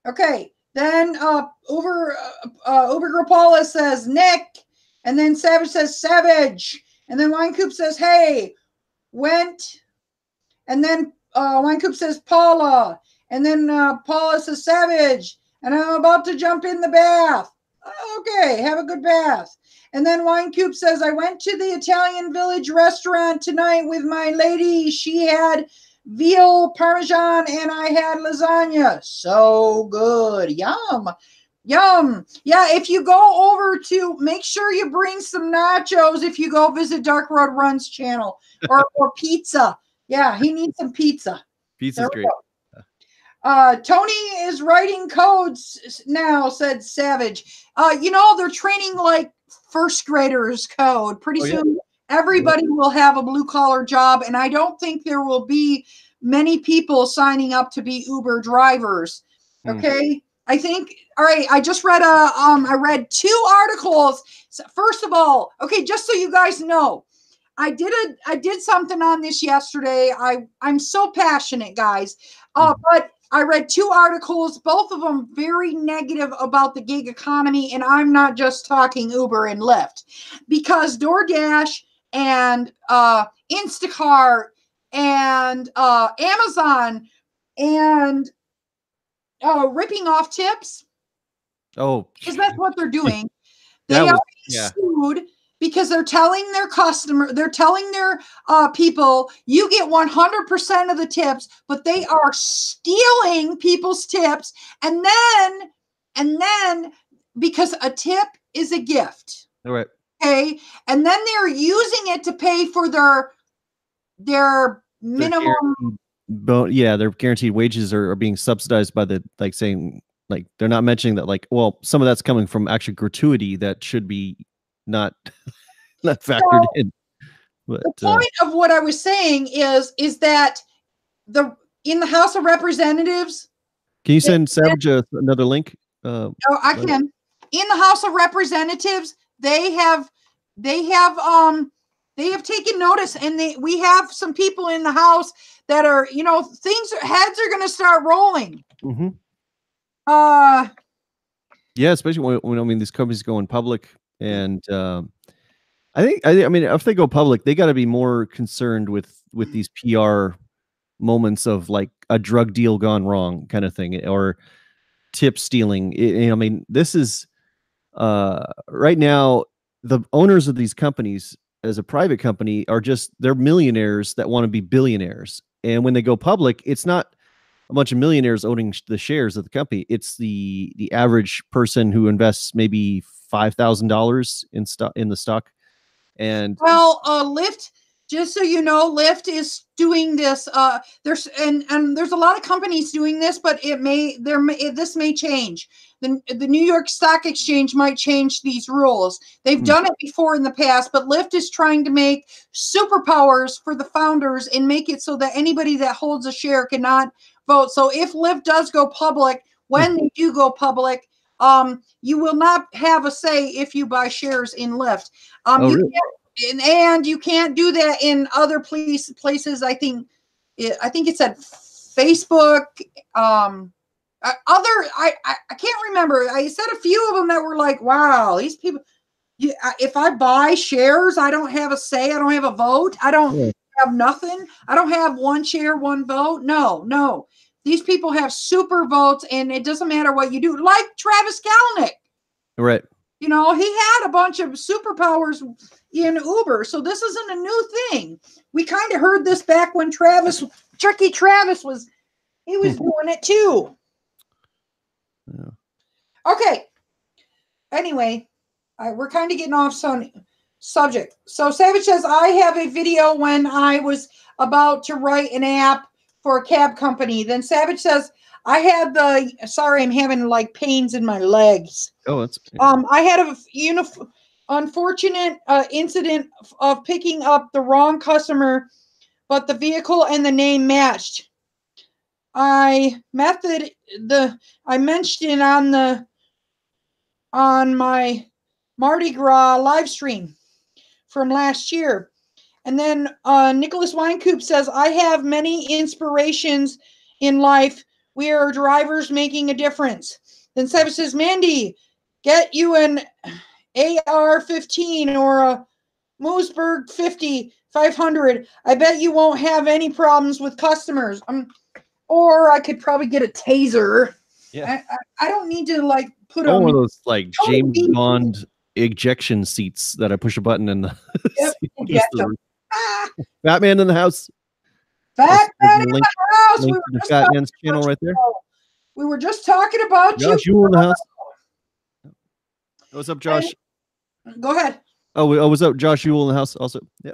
Speaker 1: Okay. Then Uber Girl Paula says Nick, and then Savage says Savage, and then Winecoop says hey, went, and then Winecoop says Paula, and then Paula says Savage, and I'm about to jump in the bath. Okay, have a good bath. And then Winecoop says, I went to the Italian Village restaurant tonight with my lady. She had veal parmesan and I had lasagna. So good. Yum. Yum. Yeah, if you go over to, make sure you bring some nachos if you go visit Dark Road Run's channel or pizza. Yeah, he needs some pizza.
Speaker 2: Pizza's great.
Speaker 1: Tony is writing codes now, said Savage. They're training like first graders code. Pretty soon, everybody will have a blue collar job, and I don't think there will be many people signing up to be Uber drivers. Okay, I think. All right, I just read I read 2 articles. So first of all, okay, just so you guys know, I did something on this yesterday. I'm so passionate, guys. But I read 2 articles, both of them very negative about the gig economy, and I'm not just talking Uber and Lyft, because DoorDash and Instacart and Amazon and ripping off tips.
Speaker 2: Oh,
Speaker 1: because that's what they're doing. They are being sued because they're telling their people, you get 100% of the tips, but they are stealing people's tips. And then because a tip is a gift.
Speaker 2: All right.
Speaker 1: Okay. And then they're using it to pay for their minimum.
Speaker 2: Their guaranteed wages are being subsidized by the, like, saying, like, they're not mentioning that, like, well, some of that's coming from actually gratuity that should be not factored in. But,
Speaker 1: the point of what I was saying is that in the House of Representatives.
Speaker 2: Can you send Savage another link?
Speaker 1: I can. In the House of Representatives, they have taken notice, and we have some people in the House that are, heads are going to start rolling.
Speaker 2: Yeah, especially when these companies go in public, and I mean, if they go public, they got to be more concerned with these PR moments of like a drug deal gone wrong kind of thing, or tip stealing. I mean, this is right now, the owners of these companies as a private company they're millionaires that want to be billionaires. And when they go public, it's not a bunch of millionaires owning the shares of the company. It's the average person who invests maybe $5,000 in the stock. And
Speaker 1: Lyft, just so you know, Lyft is doing this. There's a lot of companies doing this, but this may change. The New York Stock Exchange might change these rules. They've done it before in the past, but Lyft is trying to make superpowers for the founders and make it so that anybody that holds a share cannot vote. So if Lyft does go public, when they do go public, you will not have a say if you buy shares in Lyft.
Speaker 2: Really?
Speaker 1: And you can't do that in other places. I think it said Facebook. I can't remember. I said a few of them that were like, wow, these people. If I buy shares, I don't have a say. I don't have a vote. I don't have nothing. I don't have 1 share, 1 vote. No. These people have super votes, and it doesn't matter what you do. Like Travis Kalanick. Right. He had a bunch of superpowers in Uber. So this isn't a new thing. We kind of heard this back when Tricky Travis was doing it too. Yeah. Okay. Anyway, we're kind of getting off. So subject. So Savage says, I have a video when I was about to write an app for a cab company. Then Savage says, I had the, sorry, I'm having like pains in my legs.
Speaker 2: Oh, that's okay.
Speaker 1: I had a unfortunate incident of picking up the wrong customer, but the vehicle and the name matched. I mentioned on my Mardi Gras live stream from last year. And then Nicholas Winecoop says, I have many inspirations in life. We are drivers making a difference. Then Savage says, Mandy, get you an AR-15 or a Moosberg 500. I bet you won't have any problems with customers. Or I could probably get a taser.
Speaker 2: Yeah.
Speaker 1: I don't need to like put
Speaker 2: one
Speaker 1: them.
Speaker 2: of those like James Bond ejection seats that I push a button and the Batman in the house.
Speaker 1: Batman in the house.
Speaker 2: Link to the Fat Man's channel right there.
Speaker 1: We were just talking about
Speaker 2: Josh, you in the house. What's up, Josh?
Speaker 1: Go ahead.
Speaker 2: Oh, what's up, Josh? You in the house also? Yeah.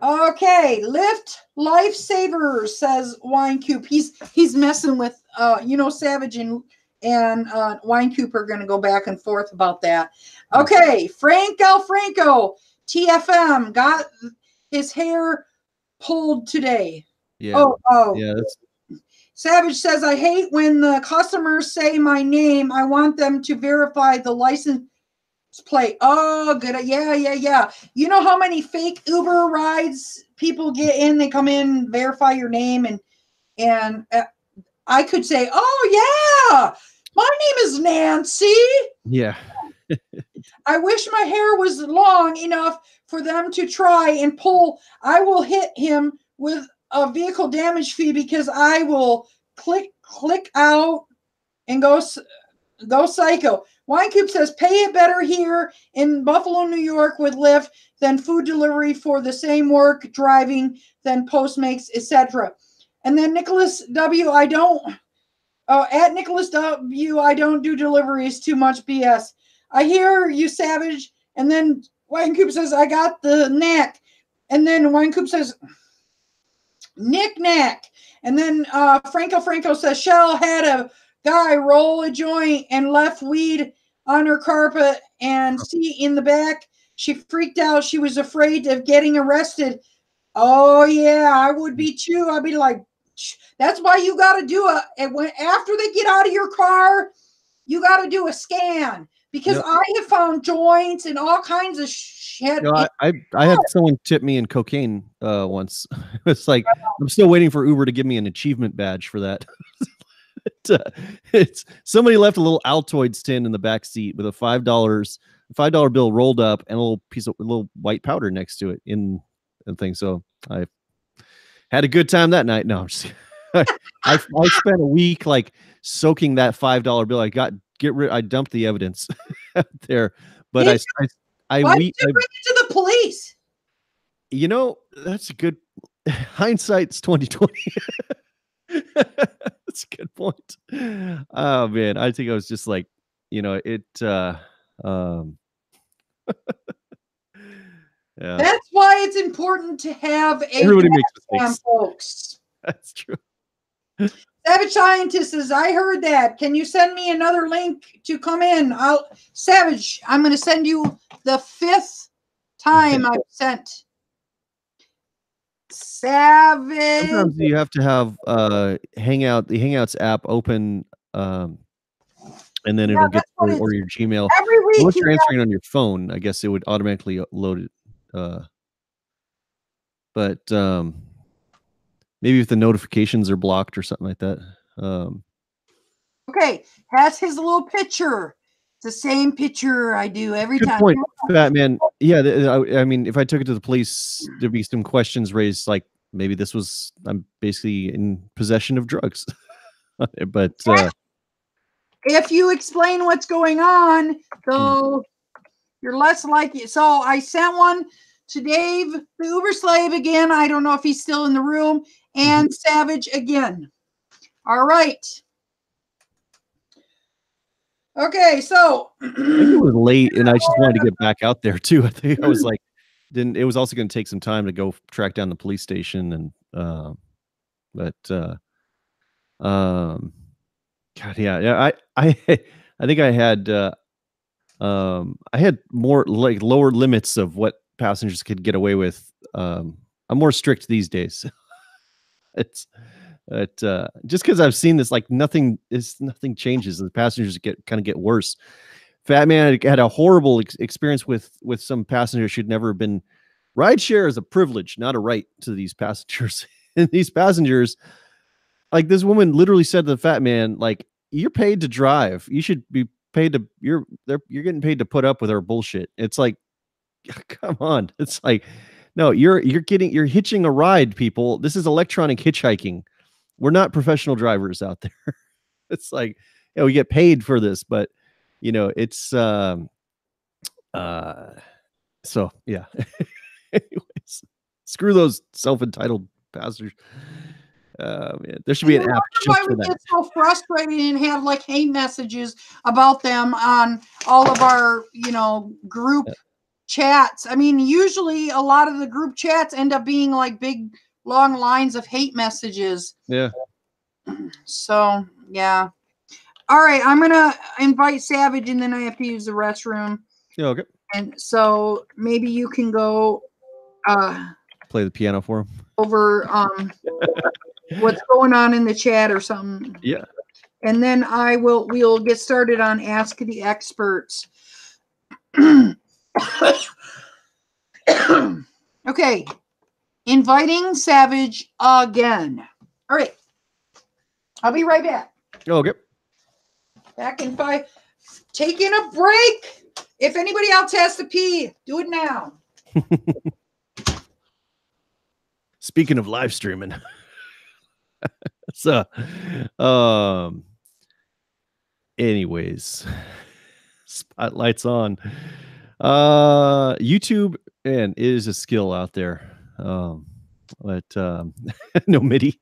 Speaker 1: Okay, Lyft Lifesavers, says Winecoop. He's messing with Savage and Winecoop are going to go back and forth about that. Okay, Frank Alfranco, TFM, got his hair pulled today.
Speaker 2: Yeah.
Speaker 1: Oh.
Speaker 2: Yeah.
Speaker 1: Savage says, I hate when the customers say my name. I want them to verify the license plate. Oh, good. Yeah. You know how many fake Uber rides people get in? They come in, verify your name, and I could say, oh, yeah, my name is Nancy.
Speaker 2: Yeah.
Speaker 1: I wish my hair was long enough for them to try and pull. I will hit him with a vehicle damage fee because I will click out and go psycho. Winecoop says, pay it better here in Buffalo, New York with Lyft than food delivery for the same work driving than Postmates, etc. And then Nicholas W, at Nicholas W, I don't do deliveries, too much BS. I hear you, Savage. And then Winecoop says, I got the knack. And then Winecoop says, knick-knack. And then Franco says, Shell had a guy roll a joint and left weed on her carpet and seat in the back. She freaked out. She was afraid of getting arrested. Oh, yeah, I would be too. I'd be like, that's why you got to do after they get out of your car, you got to do a scan. Because I have found joints and all kinds of shit.
Speaker 2: I had someone tip me in cocaine once. It's like, I'm still waiting for Uber to give me an achievement badge for that. It's somebody left a little Altoids tin in the back seat with a $5 bill rolled up and a little white powder next to it in the thing. So I had a good time that night. No, I'm just I spent a week like soaking that $5 bill. I dumped the evidence out there, but
Speaker 1: why did you bring it to the police?
Speaker 2: That's a good hindsight's 2020. That's a good point. Oh man, I think I was just like, it. Yeah.
Speaker 1: That's why it's important to have
Speaker 2: Everybody makes mistakes,
Speaker 1: folks.
Speaker 2: That's true.
Speaker 1: Savage Scientist says, I heard that. Can you send me another link to come in? Savage, I'm going to send you the 5th time I've sent. Savage.
Speaker 2: Sometimes you have to have the Hangouts app open, and then it'll get or your Gmail.
Speaker 1: Every week,
Speaker 2: unless you're answering on your phone, I guess it would automatically load it. But maybe if the notifications are blocked or something like that.
Speaker 1: Okay, has his little picture. It's the same picture I do every
Speaker 2: Good
Speaker 1: time.
Speaker 2: point, Batman. Yeah, I mean, if I took it to the police, there'd be some questions raised, like maybe I'm basically in possession of drugs. But
Speaker 1: if you explain what's going on, though, you're less likely. So I sent one to Dave, the Uber slave again. I don't know if he's still in the room, and Savage again. All right. Okay, so
Speaker 2: I think it was late, and I just wanted to get back out there too. I think I was like, then it was also going to take some time to go track down the police station, and God, yeah. I think I had more like lower limits of what passengers could get away with. I'm more strict these days. It's just because I've seen this, like nothing changes. The passengers get worse. Fat Man had a horrible experience with some passengers should never have been. Rideshare is a privilege, not a right, to these passengers. And these passengers, like this woman literally said to the Fat Man, like, you're paid to drive. You should be paid to you're getting paid to put up with our bullshit. It's like, come on. It's like, no, you're hitching a ride, people. This is electronic hitchhiking. We're not professional drivers out there. It's like, we get paid for this, but it's so yeah. Anyways, screw those self-entitled passengers. Man, there should be an app just for
Speaker 1: we
Speaker 2: that.
Speaker 1: get so frustrated and have like hate messages about them on all of our group chats. I mean, usually a lot of the group chats end up being like big long lines of hate messages.
Speaker 2: Yeah.
Speaker 1: So yeah. All right, I'm gonna invite Savage, and then I have to use the restroom.
Speaker 2: Yeah, okay.
Speaker 1: And so maybe you can go
Speaker 2: play the piano for him
Speaker 1: over what's going on in the chat or something.
Speaker 2: Yeah.
Speaker 1: And then we'll get started on Ask the Experts. Okay. Inviting Savage again. All right. I'll be right back.
Speaker 2: Okay.
Speaker 1: Back in 5. Taking a break. If anybody else has to pee, do it now.
Speaker 2: Speaking of live streaming. So, anyways, spotlight's on. YouTube, and it is a skill out there. But no MIDI.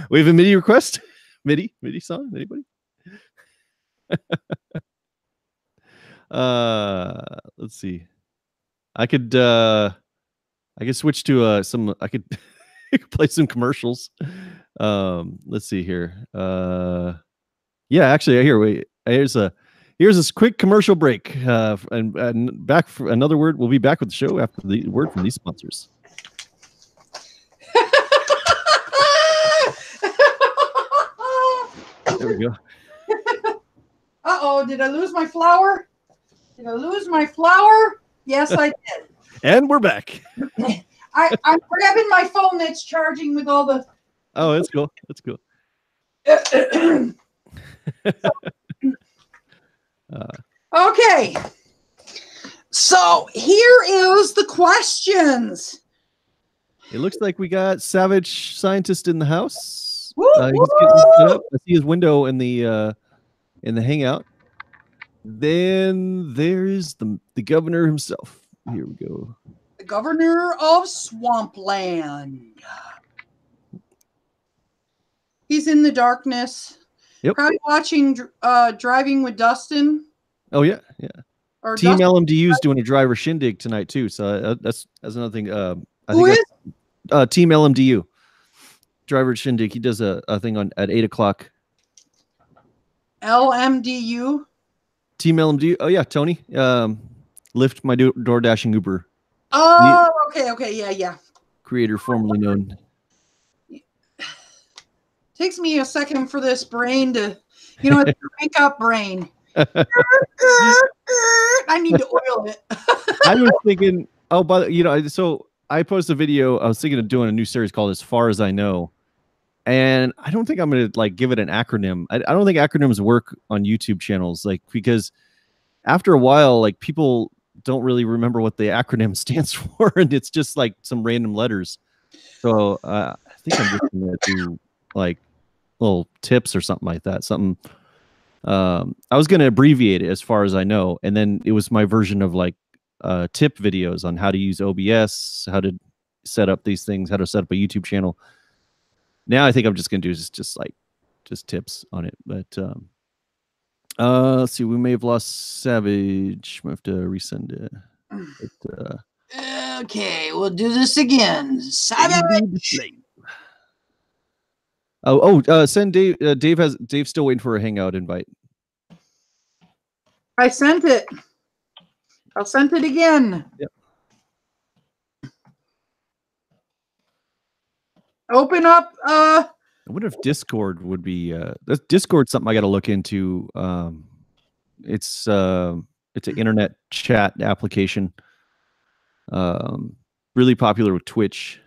Speaker 2: We have a MIDI request. MIDI song. Anybody? Let's see. I could switch to some. I could play some commercials. Let's see here. Yeah, actually, here's a quick commercial break. And back for another word. We'll be back with the show after the word from these sponsors. There we go.
Speaker 1: Uh-oh, did I lose my flower? Did I lose my flower? Yes, I did.
Speaker 2: And we're back.
Speaker 1: I'm grabbing my phone that's charging with all the...
Speaker 2: Oh, that's cool. That's cool.
Speaker 1: Okay. So here is the questions.
Speaker 2: It looks like we got Savage Scientist in the house.
Speaker 1: Woo,
Speaker 2: He's getting set up. I see his window in the hangout. Then there is the governor himself. Here we go.
Speaker 1: The governor of Swampland. He's in the darkness.
Speaker 2: Yep.
Speaker 1: Probably watching Driving with Dustin.
Speaker 2: Oh yeah.
Speaker 1: Or
Speaker 2: Team
Speaker 1: Dustin.
Speaker 2: LMDU is doing a driver shindig tonight too. So that's another thing. I
Speaker 1: Who
Speaker 2: think
Speaker 1: is?
Speaker 2: Team LMDU. Driver shindig. He does a thing at 8 o'clock.
Speaker 1: LMDU.
Speaker 2: Team LMDU. Oh yeah, Tony. Lyft, my door dashing Uber.
Speaker 1: Oh, okay, yeah.
Speaker 2: Creator formerly known.
Speaker 1: Takes me a second for this brain to, it's a wake up brain. I need to oil it.
Speaker 2: I was thinking, so I posted a video. I was thinking of doing a new series called As Far As I Know. And I don't think I'm going to give it an acronym. I don't think acronyms work on YouTube channels, because after a while, people don't really remember what the acronym stands for. And it's just some random letters. So I think I'm just going to do little tips or something like that. I was going to abbreviate it As Far As I Know. And then it was my version of tip videos on how to use OBS, how to set up these things, how to set up a YouTube channel. Now I think I'm just going to do just tips on it. But Let's see. We may have lost Savage. We have to resend it. But,
Speaker 1: Okay, we'll do this again. Savage.
Speaker 2: Send Dave. Dave's still waiting for a hangout invite.
Speaker 1: I sent it. I'll send it again.
Speaker 2: Yep.
Speaker 1: Open up.
Speaker 2: I wonder if Discord would be. Discord's something I got to look into. It's an internet chat application. Really popular with Twitch.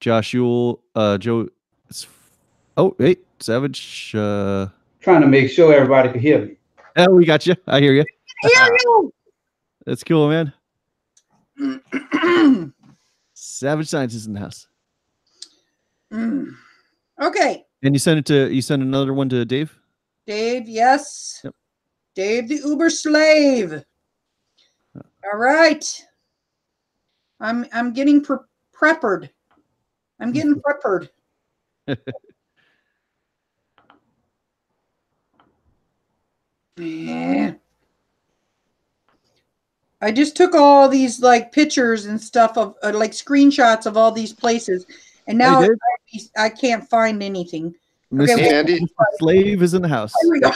Speaker 2: Josh Yule, Joe. Oh, hey, Savage.
Speaker 6: Trying to make sure everybody can hear me.
Speaker 2: Oh, we got you. I hear you.
Speaker 1: Hear you.
Speaker 2: That's cool, man. Savage Scientist in the house.
Speaker 1: Okay.
Speaker 2: And you sent another one to Dave?
Speaker 1: Dave, yes.
Speaker 2: Yep.
Speaker 1: Dave the Uber slave. All right. I'm getting preppered. I'm getting preppered. Yeah. I just took all these like pictures and stuff of like screenshots of all these places, and now I can't find anything.
Speaker 2: Mr.
Speaker 7: Hey, Andy.
Speaker 2: Slave is in the house.
Speaker 1: Here we go.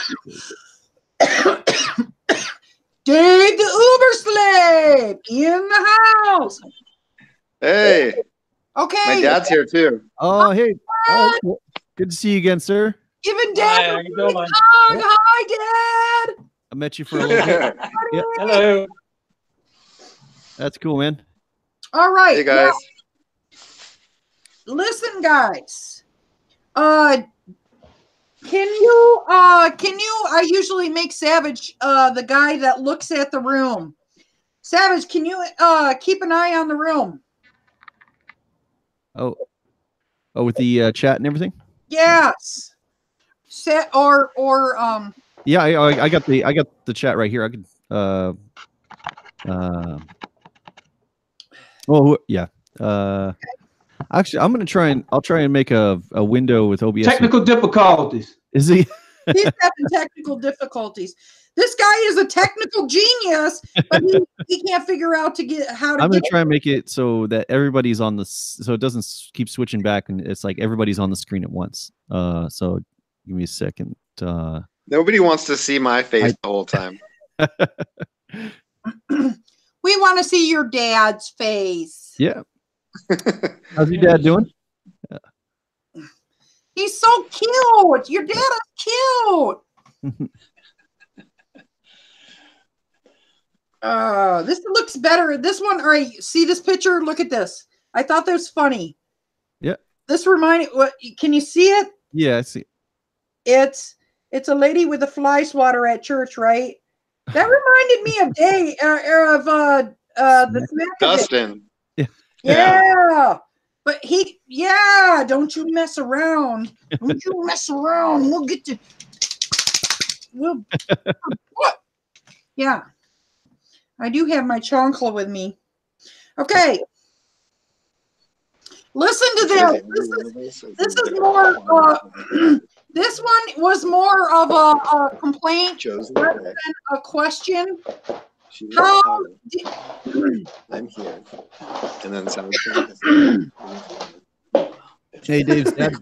Speaker 1: Dave the Uber slave in the house.
Speaker 7: Hey,
Speaker 1: Okay.
Speaker 7: my dad's here too.
Speaker 2: Oh, hey. Oh, good to see you again, sir.
Speaker 1: Giving Dad
Speaker 6: Hi,
Speaker 1: a
Speaker 6: how you doing?
Speaker 1: big hug. Hi, Dad.
Speaker 2: I met you for a little bit. Yep.
Speaker 6: Hello.
Speaker 2: That's cool, man.
Speaker 1: All right.
Speaker 7: Hey guys.
Speaker 1: Now, listen, guys. Can you I usually make Savage the guy that looks at the room. Savage, can you keep an eye on the room?
Speaker 2: Oh, with the chat and everything?
Speaker 1: Yes.
Speaker 2: Yeah, I got the chat right here. I could yeah. Actually, I'll try and make a window with OBS.
Speaker 6: Technical difficulties.
Speaker 2: Is he?
Speaker 1: He's having technical difficulties. This guy is a technical genius, but he can't figure out how to
Speaker 2: I'm gonna
Speaker 1: get
Speaker 2: try and make it so that everybody's on so it doesn't keep switching back, and it's like everybody's on the screen at once. So give me a second.
Speaker 7: Nobody wants to see my face the whole time.
Speaker 1: We want to see your dad's face.
Speaker 2: Yeah. How's your dad doing?
Speaker 1: He's so cute. Your dad is cute. This looks better. This one, all right, see this picture? Look at this. I thought that was funny.
Speaker 2: Yeah.
Speaker 1: This reminded, can you see it?
Speaker 2: Yeah, I see.
Speaker 1: It's a lady with a fly swatter at church, right? That reminded me of the smack
Speaker 7: Dustin.
Speaker 1: Yeah. But don't you mess around. Don't you mess around. We'll get you. What? Yeah. I do have my chancla with me. Okay. Listen to this. This is more this one was more of a complaint rather than a question. How
Speaker 7: I'm here. And then sounds
Speaker 2: Hey, Dave's dad.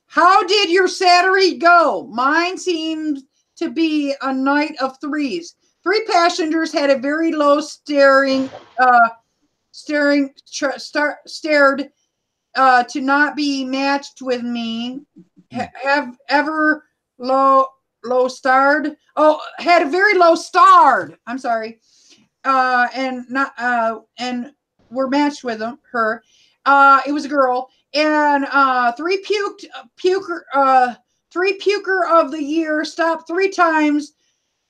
Speaker 1: How did your Saturday go? Mine seemed to be a night of threes. 3 passengers had a very low stared to not be matched with me. Have ever low starred? Oh, had a very low starred. I'm sorry. And were matched with her. It was a girl. And 3 puker of the year stopped 3 times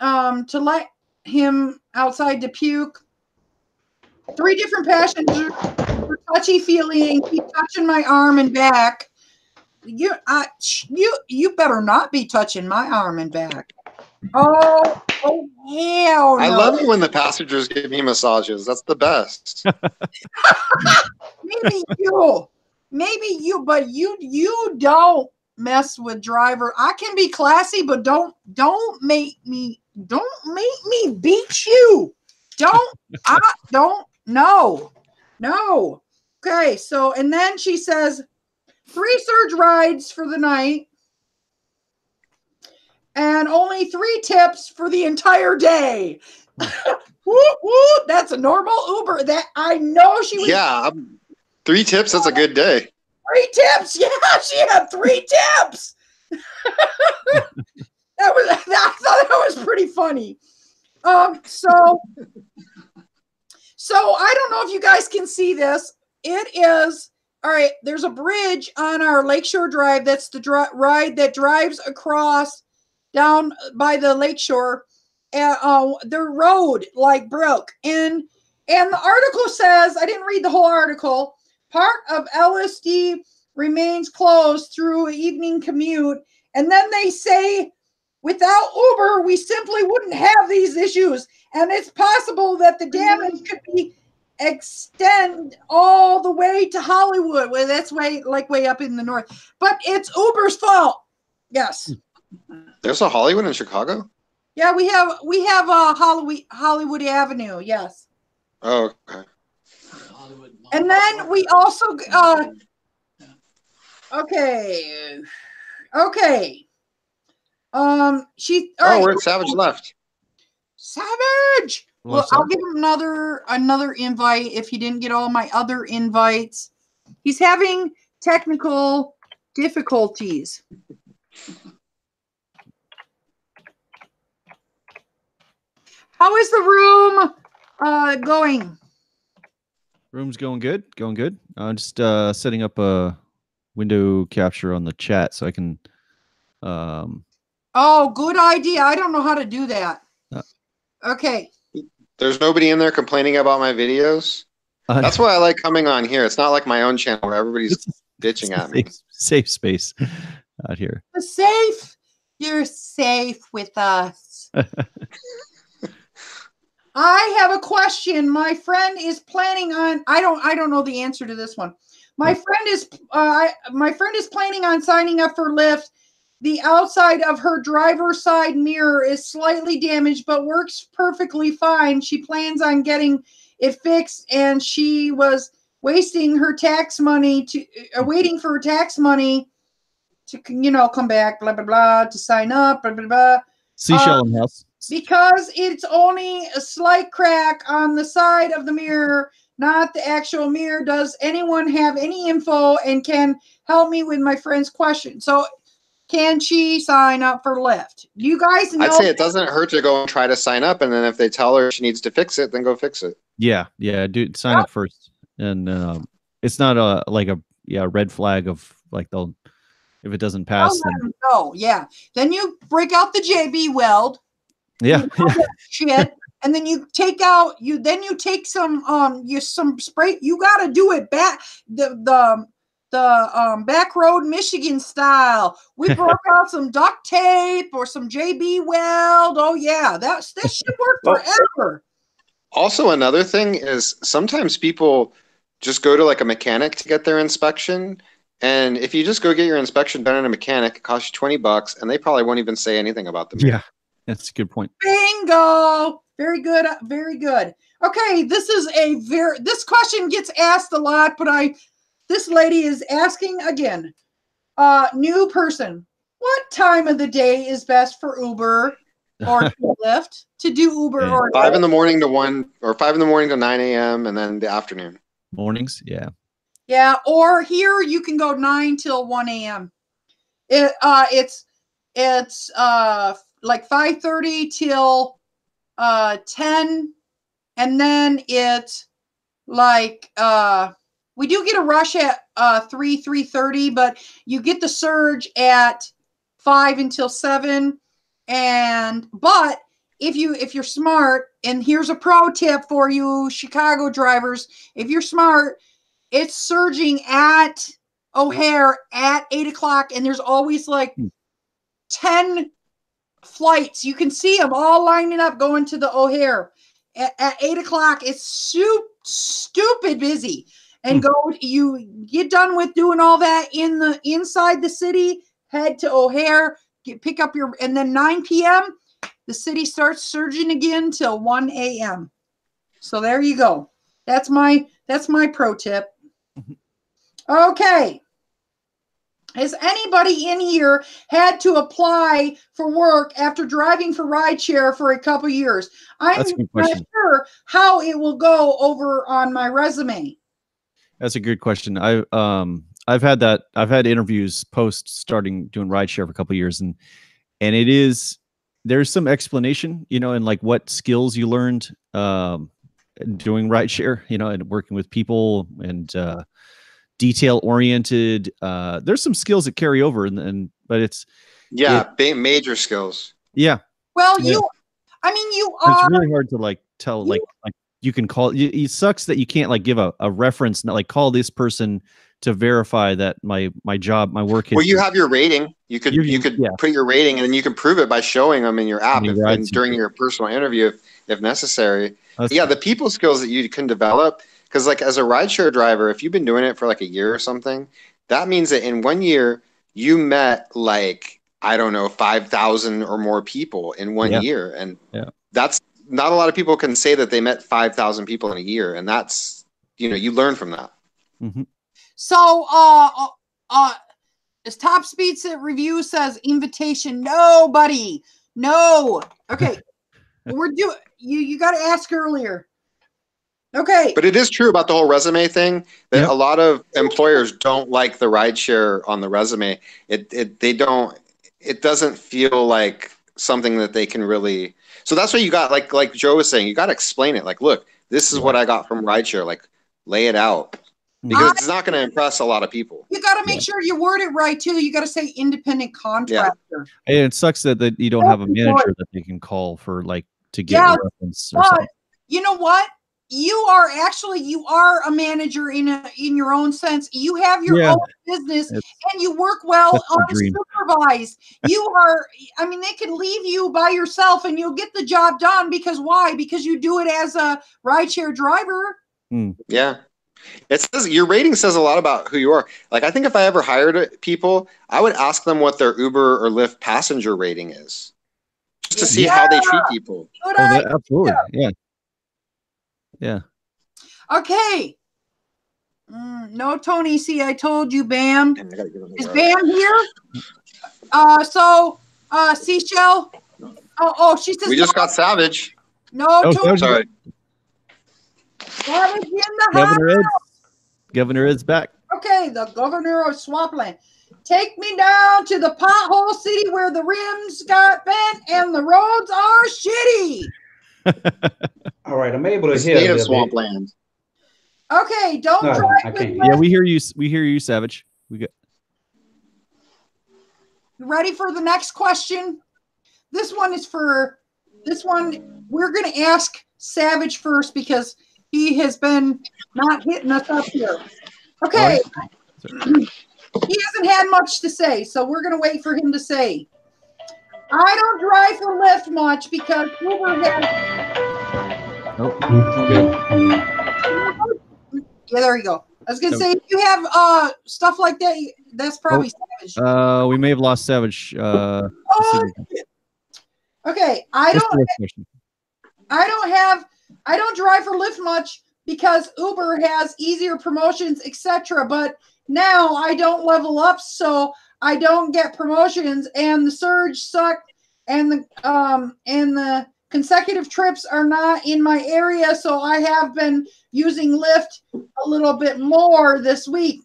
Speaker 1: to let him outside to puke. 3 different passengers were touchy-feely and keep touching my arm and back. You better not be touching my arm and back. Oh, hell
Speaker 7: I
Speaker 1: no.
Speaker 7: love it when the passengers give me massages. That's the best.
Speaker 1: Maybe you, but you don't mess with driver. I can be classy, but don't make me beat you. No. Okay, so and then she says 3 surge rides for the night and only 3 tips for the entire day. Woo, woo, that's a normal Uber. That I know she was.
Speaker 7: Yeah, 3 tips. That's a good day.
Speaker 1: 3 tips. Yeah, she had 3 tips. I thought that was pretty funny. So I don't know if you guys can see this. It is all right. There's a bridge on our Lakeshore Drive. That's the ride that drives across down by the lakeshore. The road like broke, and the article says, I didn't read the whole article. Part of LSD remains closed through evening commute, and then they say, without Uber, we simply wouldn't have these issues, and it's possible that the damage could be extend all the way to Hollywood. Well, that's way up in the north, but it's Uber's fault. Yes.
Speaker 7: There's a Hollywood in Chicago?
Speaker 1: Yeah, we have a Hollywood Avenue. Yes.
Speaker 7: Oh, okay.
Speaker 1: And then we also okay.
Speaker 7: We're at Savage left.
Speaker 1: Savage. Well, I'll give him another invite if he didn't get all my other invites. He's having technical difficulties. How is the room going?
Speaker 2: Room's going good. I'm just setting up a window capture on the chat so I can.
Speaker 1: Oh, good idea. I don't know how to do that. Okay.
Speaker 7: There's nobody in there complaining about my videos. That's why I like coming on here. It's not like my own channel where everybody's bitching at me.
Speaker 2: Safe space out here.
Speaker 1: You're safe with us. I have a question. My friend is planning on. I don't know the answer to this one. My friend is planning on signing up for Lyft. The outside of her driver's side mirror is slightly damaged, but works perfectly fine. She plans on getting it fixed, and she was waiting for her tax money to come back, blah blah blah, to sign up, blah blah blah.
Speaker 2: Seashell in the house.
Speaker 1: Because it's only a slight crack on the side of the mirror, not the actual mirror. Does anyone have any info and can help me with my friend's question? So, can she sign up for Lyft? You guys know.
Speaker 7: I'd say it doesn't hurt to go and try to sign up, and then if they tell her she needs to fix it, then go fix it.
Speaker 2: Yeah, dude, sign up first, and it's not a red flag of like if it doesn't pass.
Speaker 1: Yeah. Then you break out the JB weld.
Speaker 2: Yeah.
Speaker 1: Shit. And then you take some spray. You got to do it back the back road Michigan style. We broke out some duct tape or some JB weld. Oh yeah, this should work forever.
Speaker 7: Also, another thing is sometimes people just go to like a mechanic to get their inspection. And if you just go get your inspection done at a mechanic, it costs you $20, and they probably won't even say anything about the mirror.
Speaker 2: Yeah, that's a good point.
Speaker 1: Bingo! Very good, very good. Okay, this question gets asked a lot, but this lady is asking again. New person. What time of the day is best for Uber or Lyft to do Uber or
Speaker 7: 5 in the morning to 1 or 5 in the morning to 9 a.m. and then the afternoon.
Speaker 2: Mornings, yeah.
Speaker 1: Yeah, or here you can go 9 till 1 a.m. It's like 5:30 till 10, and then it's like we do get a rush at 3:30, but you get the surge at 5 until 7. But if you're smart, and here's a pro tip for you Chicago drivers, if you're smart, it's surging at O'Hare at 8 o'clock, and there's always like 10 flights. You can see them all lining up going to the O'Hare at 8 o'clock. It's stupid busy. And you get done with doing all that inside the city, head to O'Hare, pick up your, and then 9 p.m. the city starts surging again till 1 a.m. So there you go. That's my pro tip. Okay. Has anybody in here had to apply for work after driving for rideshare for a couple years? I'm not sure how it will go over on my resume.
Speaker 2: That's a good question. I've had that. I've had interviews post starting doing rideshare for a couple of years, and there's some explanation, and like what skills you learned doing rideshare, and working with people and detail oriented. There's some skills that carry over, but it's
Speaker 7: major skills.
Speaker 2: Yeah.
Speaker 1: Well,
Speaker 2: you are.
Speaker 1: It's
Speaker 2: really hard to tell like you can call it sucks that you can't give a reference, not call this person to verify that my work history.
Speaker 7: Well, you have your rating. You could put your rating, and then you can prove it by showing them in your app and during your personal interview if necessary. The people skills that you can develop, because as a rideshare driver, if you've been doing it for a year or something, that means that in 1 year you met 5,000 or more people in 1 year, and that's not a lot of people can say that they met 5,000 people in a year, and that's you learn from that.
Speaker 2: Mm-hmm.
Speaker 1: So as Top Speed Review says, invitation, nobody, no. Okay, we're doing. You got to ask earlier. Okay,
Speaker 7: but it is true about the whole resume thing that a lot of employers don't like the rideshare on the resume. It doesn't feel like something that they can really. So that's why you got like Joe was saying, you got to explain it. Look, this is what I got from rideshare. Lay it out. Because it's not going to impress a lot of people.
Speaker 1: You got to make sure you word it right too. You got to say independent contractor.
Speaker 2: And it sucks that you don't have a manager that they can call for to get a reference or something.
Speaker 1: You know what? You are a manager in your own sense. You have your own business and you work well unsupervised. You are, they can leave you by yourself and you'll get the job done because why? Because you do it as a rideshare driver.
Speaker 7: Yeah. It says your rating says a lot about who you are. I think if I ever hired people, I would ask them what their Uber or Lyft passenger rating is, just to see how they treat people.
Speaker 2: Absolutely, yeah.
Speaker 1: Okay. No, Tony. See, I told you, Bam. Is Bam here? Seashell. Oh, she says
Speaker 7: we just got Savage.
Speaker 1: No, Tony.
Speaker 7: Sorry.
Speaker 1: Savage in the house.
Speaker 2: Governor Ed's back.
Speaker 1: Okay, the governor of Swampland. Take me down to the pothole city where the rims got bent and the roads are shitty.
Speaker 6: All right, I'm able to hear
Speaker 7: state of Swampland.
Speaker 1: Okay, don't drive with
Speaker 2: Yeah, we hear you. We hear you, Savage. You
Speaker 1: ready for the next question? This one, we're going to ask Savage first because he has been not hitting us up here. Okay. He hasn't had much to say, so we're going to wait for him to say. I don't drive for Lyft much because Uber has... Yeah, there you go. I was going to say, if you have stuff like that, that's probably Savage.
Speaker 2: We may have lost Savage.
Speaker 1: Okay. I don't drive for Lyft much because Uber has easier promotions, etc. But now I don't level up, so I don't get promotions, and the surge sucked, and the consecutive trips are not in my area, so I have been using Lyft a little bit more this week.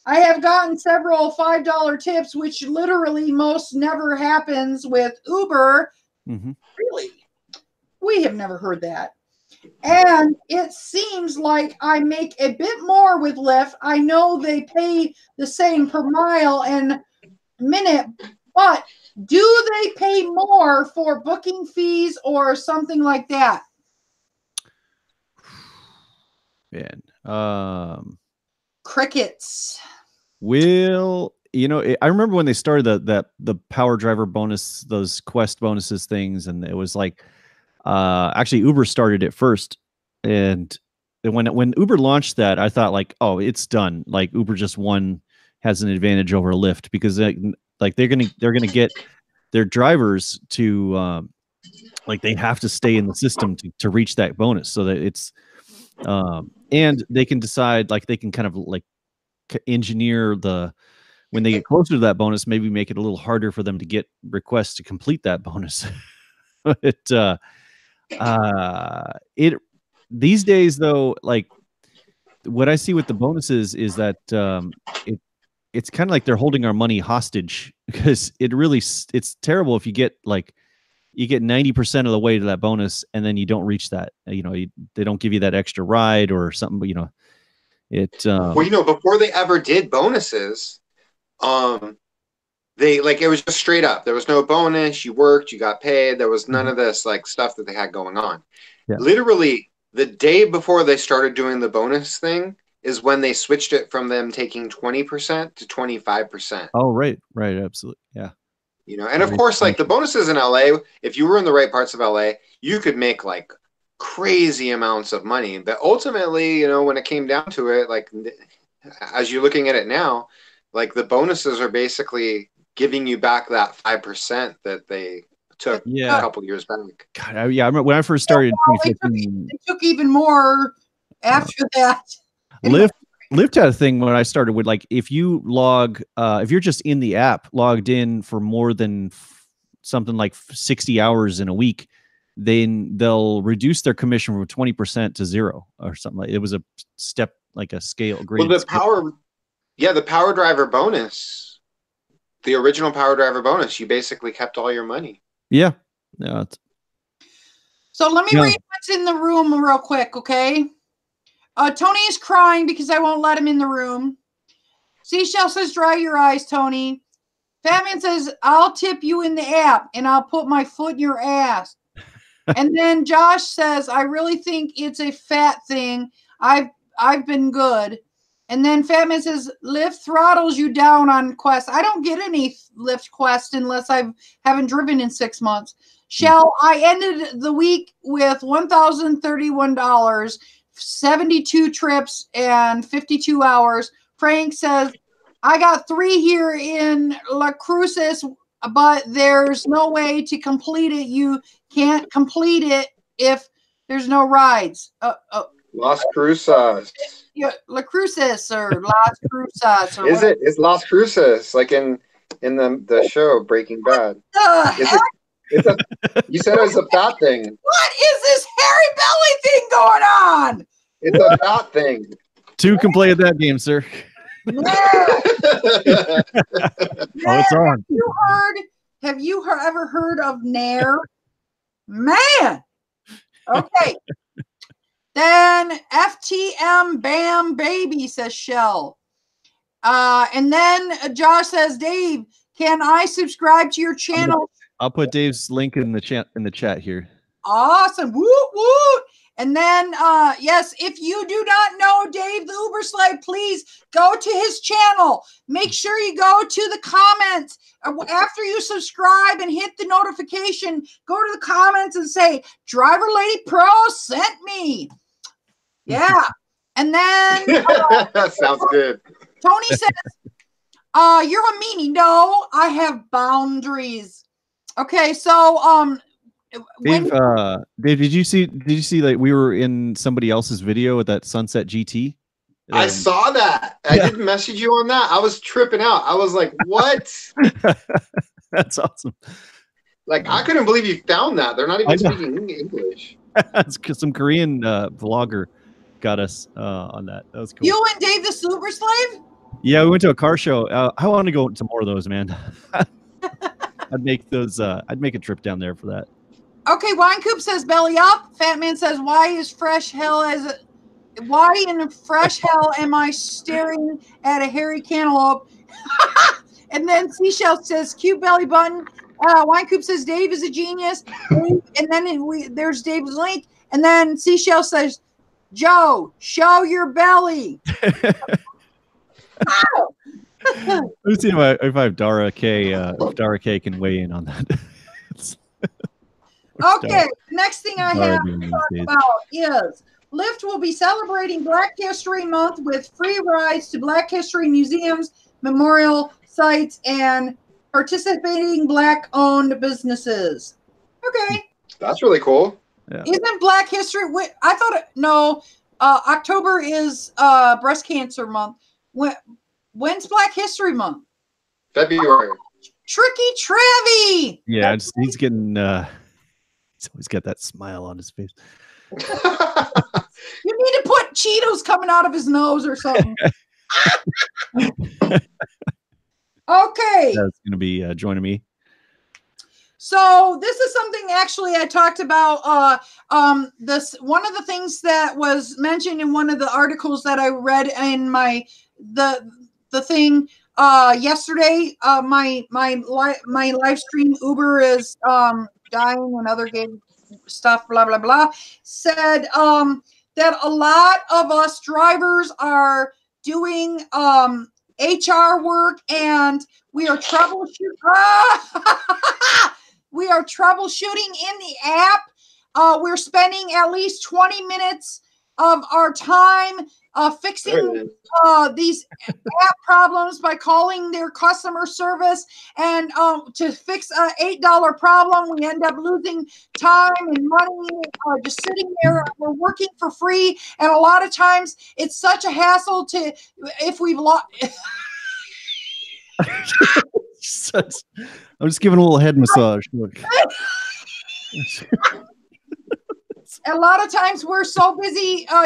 Speaker 1: I have gotten several $5 tips, which literally most never happens with Uber.
Speaker 2: Mm-hmm.
Speaker 1: Really? We have never heard that. And it seems like I make a bit more with Lyft. I know they pay the same per mile and minute, but do they pay more for booking fees or something like that?
Speaker 2: Man,
Speaker 1: crickets.
Speaker 2: Will you know, I remember when they started the power driver bonus, those quest bonuses things, and it was like, actually Uber started it first, and when Uber launched that, I thought like, oh, it's done. Like Uber just has an advantage over Lyft because like they're gonna get their drivers to like they have to stay in the system to reach that bonus, so that it's and they can decide, like they can kind of like engineer when they get closer to that bonus, maybe make it a little harder for them to get requests to complete that bonus. It these days though, like what I see with the bonuses is that it's kind of like they're holding our money hostage, because it's terrible if you get 90% of the way to that bonus and then you don't reach that. You know, they don't give you that extra ride or something, but you know,
Speaker 7: well, you know, before they ever did bonuses, they it was just straight up. There was no bonus. You worked, you got paid. There was none of this like stuff that they had going on.
Speaker 2: Yeah.
Speaker 7: Literally the day before they started doing the bonus thing is when they switched it from them taking 20% to 25%.
Speaker 2: Oh, right. Absolutely. Yeah.
Speaker 7: You know, and of course, like the bonuses in LA, if you were in the right parts of LA, you could make like crazy amounts of money. But ultimately, you know, when it came down to it, like as you're looking at it now, like the bonuses are basically giving you back that 5% that they took a couple years back.
Speaker 2: God, I remember when I first started.
Speaker 1: It took even more after that.
Speaker 2: Lyft had a thing when I started with, like, if you if you're just in the app logged in for more than something like 60 hours in a week, then they'll reduce their commission from 20% to 0 or something. Like it was a step, like a scale.
Speaker 7: Well, the power driver bonus, the original power driver bonus, you basically kept all your money.
Speaker 2: Yeah.
Speaker 1: So let me read what's in the room real quick, okay? Tony is crying because I won't let him in the room. Seashell says, dry your eyes, Tony. Fatman says, I'll tip you in the app and I'll put my foot in your ass. And then Josh says, I really think it's a fat thing. I've been good. And then Fatman says, Lyft throttles you down on Quest. I don't get any Lyft Quest unless I haven't driven in 6 months. Shell, I ended the week with $1,031, 72 trips and 52 hours. Frank says, I got 3 here in La Cruces, but there's no way to complete it. You can't complete it if there's no rides.
Speaker 7: Las Cruces.
Speaker 1: Yeah, La Cruces or Las Cruces. Or
Speaker 7: is it? It's Las Cruces, like in the show Breaking Bad. You said it was a fat thing.
Speaker 1: What is this hairy belly thing going on?
Speaker 7: It's a fat thing.
Speaker 2: 2 can play at that game, sir. It's on.
Speaker 1: Have you ever heard of Nair? Man. Okay. Then FTM Bam Baby, says Shell. And then Josh says, Dave, can I subscribe to your channel?
Speaker 2: I'll put Dave's link in the chat here.
Speaker 1: Awesome. Woo woo. And then, yes, if you do not know Dave the Uber Slave, please go to his channel. Make sure you go to the comments. After you subscribe and hit the notification, go to the comments and say, DriverLadyPro sent me. Yeah. And then.
Speaker 7: That sounds good.
Speaker 1: Tony says, you're a meanie. No, I have boundaries. Okay, so
Speaker 2: Dave, did you see like we were in somebody else's video with that Sunset GT?
Speaker 7: I saw that. I didn't message you on that. I was tripping out. I was like, what?
Speaker 2: That's awesome.
Speaker 7: Like, I couldn't believe you found that. They're not even speaking English.
Speaker 2: That's because some Korean vlogger got us on that. That was cool.
Speaker 1: You and Dave the Uber Slave?
Speaker 2: Yeah, we went to a car show. I want to go to more of those, man. I'd make those. I'd make a trip down there for that.
Speaker 1: Okay, Wine Coop says belly up. Fat Man says, why in fresh hell am I staring at a hairy cantaloupe? And then Seashell says, cute belly button. Wine Coop says, Dave is a genius. And then there's Dave's link. And then Seashell says, Joe, show your belly.
Speaker 2: Let's see if I have Dara K. If Dara K can weigh in on that.
Speaker 1: Okay, next thing I
Speaker 2: Dara
Speaker 1: have
Speaker 2: doing
Speaker 1: to
Speaker 2: these
Speaker 1: talk
Speaker 2: days.
Speaker 1: about is Lyft will be celebrating Black History Month with free rides to Black History museums, memorial sites, and participating Black-owned businesses. Okay.
Speaker 7: That's really cool.
Speaker 2: Yeah.
Speaker 1: Isn't Black History? I thought no. October is breast cancer month. When's Black History Month?
Speaker 7: February.
Speaker 1: Tricky Travie.
Speaker 2: Yeah, he's getting. He's always got that smile on his face.
Speaker 1: You need to put Cheetos coming out of his nose or something. Okay.
Speaker 2: That's going to be joining me.
Speaker 1: So this is something actually I talked about. This one of the things that was mentioned in one of the articles that I read in the thing yesterday. My live stream Uber is dying and other game stuff. Blah blah blah. Said that a lot of us drivers are doing HR work and we are we are troubleshooting in the app. We're spending at least 20 minutes of our time fixing these app problems by calling their customer service. And to fix an $8 problem, we end up losing time and money just sitting there. We're working for free. And a lot of times it's such a hassle to, if we've lost...
Speaker 2: I'm just giving a little head massage. Look.
Speaker 1: A lot of times we're so busy, so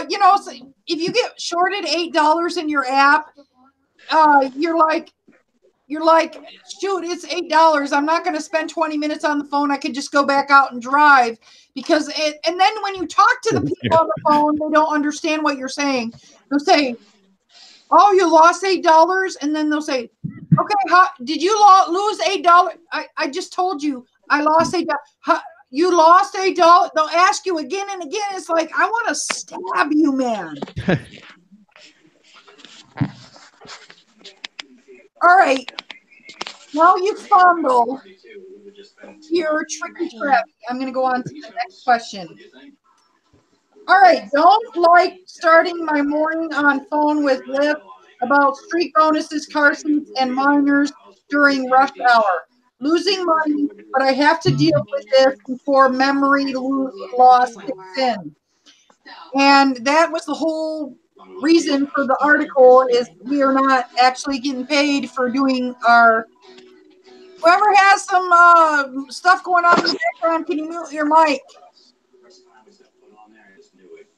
Speaker 1: if you get shorted $8 in your app, you're like, shoot, it's $8. I'm not going to spend 20 minutes on the phone. I could just go back out and drive and then when you talk to the people on the phone, they don't understand what you're saying. They'll say, oh, you lost $8. And then they'll say, okay, did you lose $8? I just told you I lost $8. You lost $8. They'll ask you again and again. It's like, I want to stab you, man. All right. Now you fumble your tricky trap. I'm going to go on to the next question. All right. Don't like starting my morning on phone with Lyft about street bonuses, car seats, and minors during rush hour. Losing money, but I have to deal with this before memory loss kicks in. And that was the whole reason for the article, is we are not actually getting paid for doing our... Whoever has some stuff going on in the background, can you mute your mic?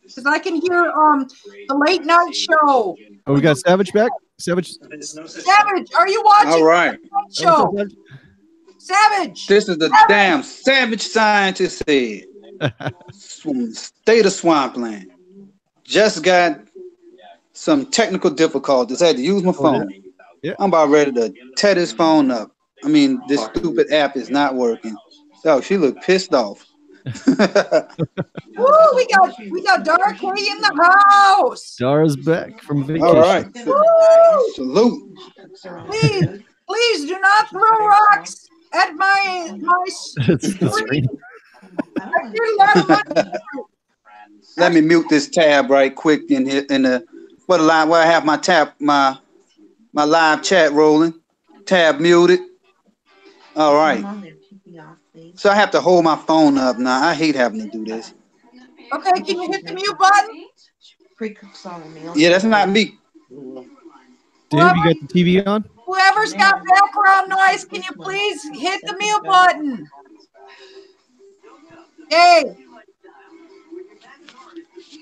Speaker 1: Because I can hear the late night show.
Speaker 2: Oh, we got Savage back? Savage,
Speaker 1: are you watching
Speaker 6: All right.
Speaker 1: the night show? Savage.
Speaker 6: This is the damn savage scientist said. State of swampland. Just got some technical difficulties. I had to use my phone.
Speaker 2: Yeah.
Speaker 6: I'm about ready to tear this phone up. I mean, this stupid app is not working. So she looked pissed off.
Speaker 1: Woo, we got Dara K in the house.
Speaker 2: Dara's back from vacation.
Speaker 6: All right.
Speaker 1: Woo!
Speaker 6: Salute.
Speaker 1: Please do not throw rocks at my screen. I hear a lot of money.
Speaker 6: Let me mute this tab right quick in here where I have my live chat rolling. Tab muted. All right. So I have to hold my phone up now. I hate having to do this.
Speaker 1: Okay, can you hit the mute button?
Speaker 6: Yeah, that's not me.
Speaker 2: Dave, you got the TV on?
Speaker 1: Whoever's got background noise, can you please hit the mute button? Dave.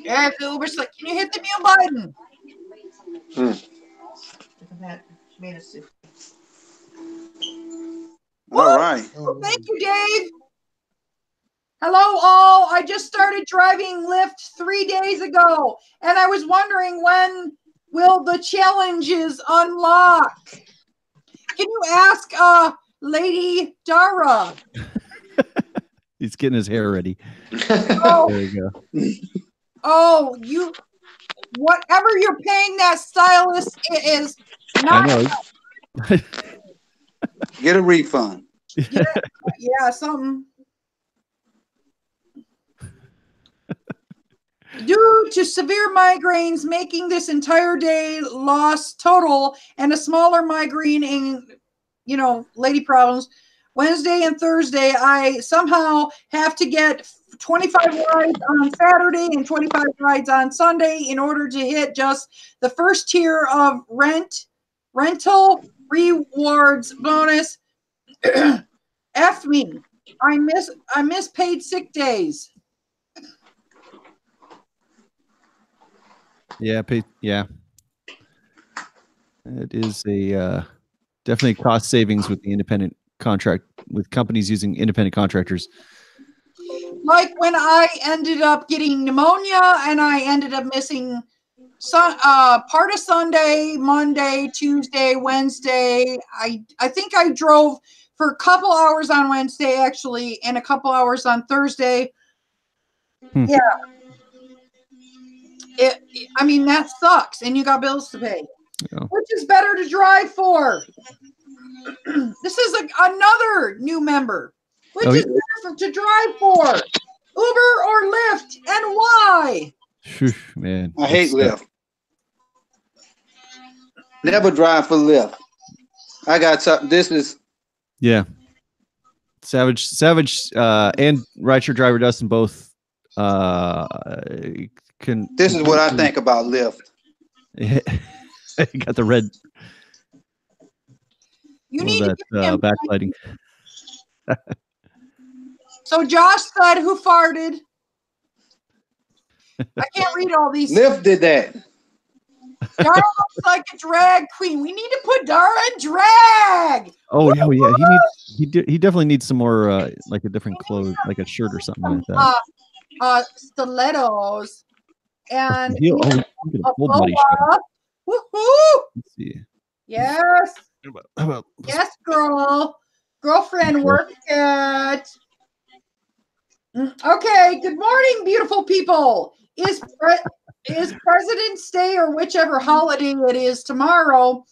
Speaker 1: Yeah, the Uber's like, can you hit the mute button?
Speaker 6: All right.
Speaker 1: Oh, thank you, Dave. Hello, all. I just started driving Lyft 3 days ago, and I was wondering, when will the challenges unlock? Can you ask Lady Dara?
Speaker 2: He's getting his hair ready.
Speaker 1: Oh,
Speaker 2: there you go.
Speaker 1: Oh, whatever you're paying that stylist is not.
Speaker 6: Get a refund.
Speaker 1: Yeah, something. Due to severe migraines, making this entire day loss total and a smaller migraine in, lady problems, Wednesday and Thursday, I somehow have to get 25 rides on Saturday and 25 rides on Sunday in order to hit just the first tier of rental rewards bonus. F me. I miss paid sick days.
Speaker 2: Yeah, yeah. It is a definitely cost savings with the independent contract, with companies using independent contractors.
Speaker 1: Like when I ended up getting pneumonia and I ended up missing part of Sunday, Monday, Tuesday, Wednesday. I think I drove for a couple hours on Wednesday actually, and a couple hours on Thursday. Yeah. I mean, that sucks, and you got bills to pay. Yeah. Which is better to drive for? This is another new member. Which is better to drive for? Uber or Lyft, and why?
Speaker 2: Man,
Speaker 6: I hate Lyft. Never drive for Lyft. I got something. This is
Speaker 2: Savage, and Rideshare Driver Dustin both can.
Speaker 6: This is what I think about Lyft.
Speaker 2: You got the red.
Speaker 1: You need to get
Speaker 2: backlighting.
Speaker 1: So Josh said, "Who farted?" I can't read all these.
Speaker 6: Lyft did that.
Speaker 1: Dara looks like a drag queen. We need to put Dara in drag.
Speaker 2: Oh yeah. He definitely needs some more like a different clothes, like a shirt or something like that.
Speaker 1: Stilettos and
Speaker 2: a full body shirt.
Speaker 1: Woohoo!
Speaker 2: Let's see.
Speaker 1: Yes.
Speaker 2: How about
Speaker 1: yes, girlfriend, work it. Okay. Good morning, beautiful people. Is President's Day or whichever holiday it is tomorrow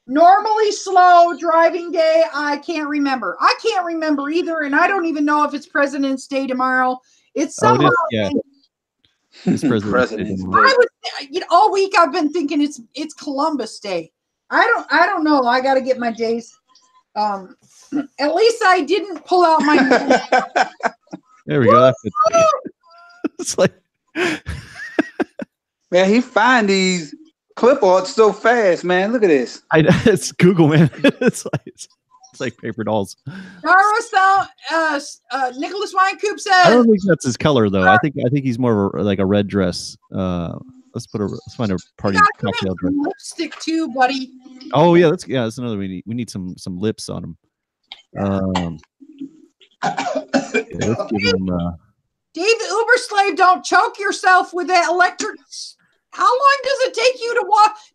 Speaker 1: normally slow driving day? I can't remember. I can't remember either, and I don't even know if it's President's Day tomorrow. It's somehow.
Speaker 2: It's President's Day.
Speaker 1: I was, all week I've been thinking it's Columbus Day. I don't know. I got to get my days. At least I didn't pull out my.
Speaker 2: There we go. It's like.
Speaker 6: Man, he find these clip arts so fast, man. Look at this.
Speaker 2: It's Google, man. It's like paper dolls.
Speaker 1: Nicholas Winecoop says.
Speaker 2: I don't think that's his color though. I think he's more of like a red dress. Let's find a party cocktail dress.
Speaker 1: Lipstick too, buddy.
Speaker 2: Oh yeah, that's another we need some lips on him. Let's give him.
Speaker 1: Dave the Uber slave, don't choke yourself with that electric. How long does it take you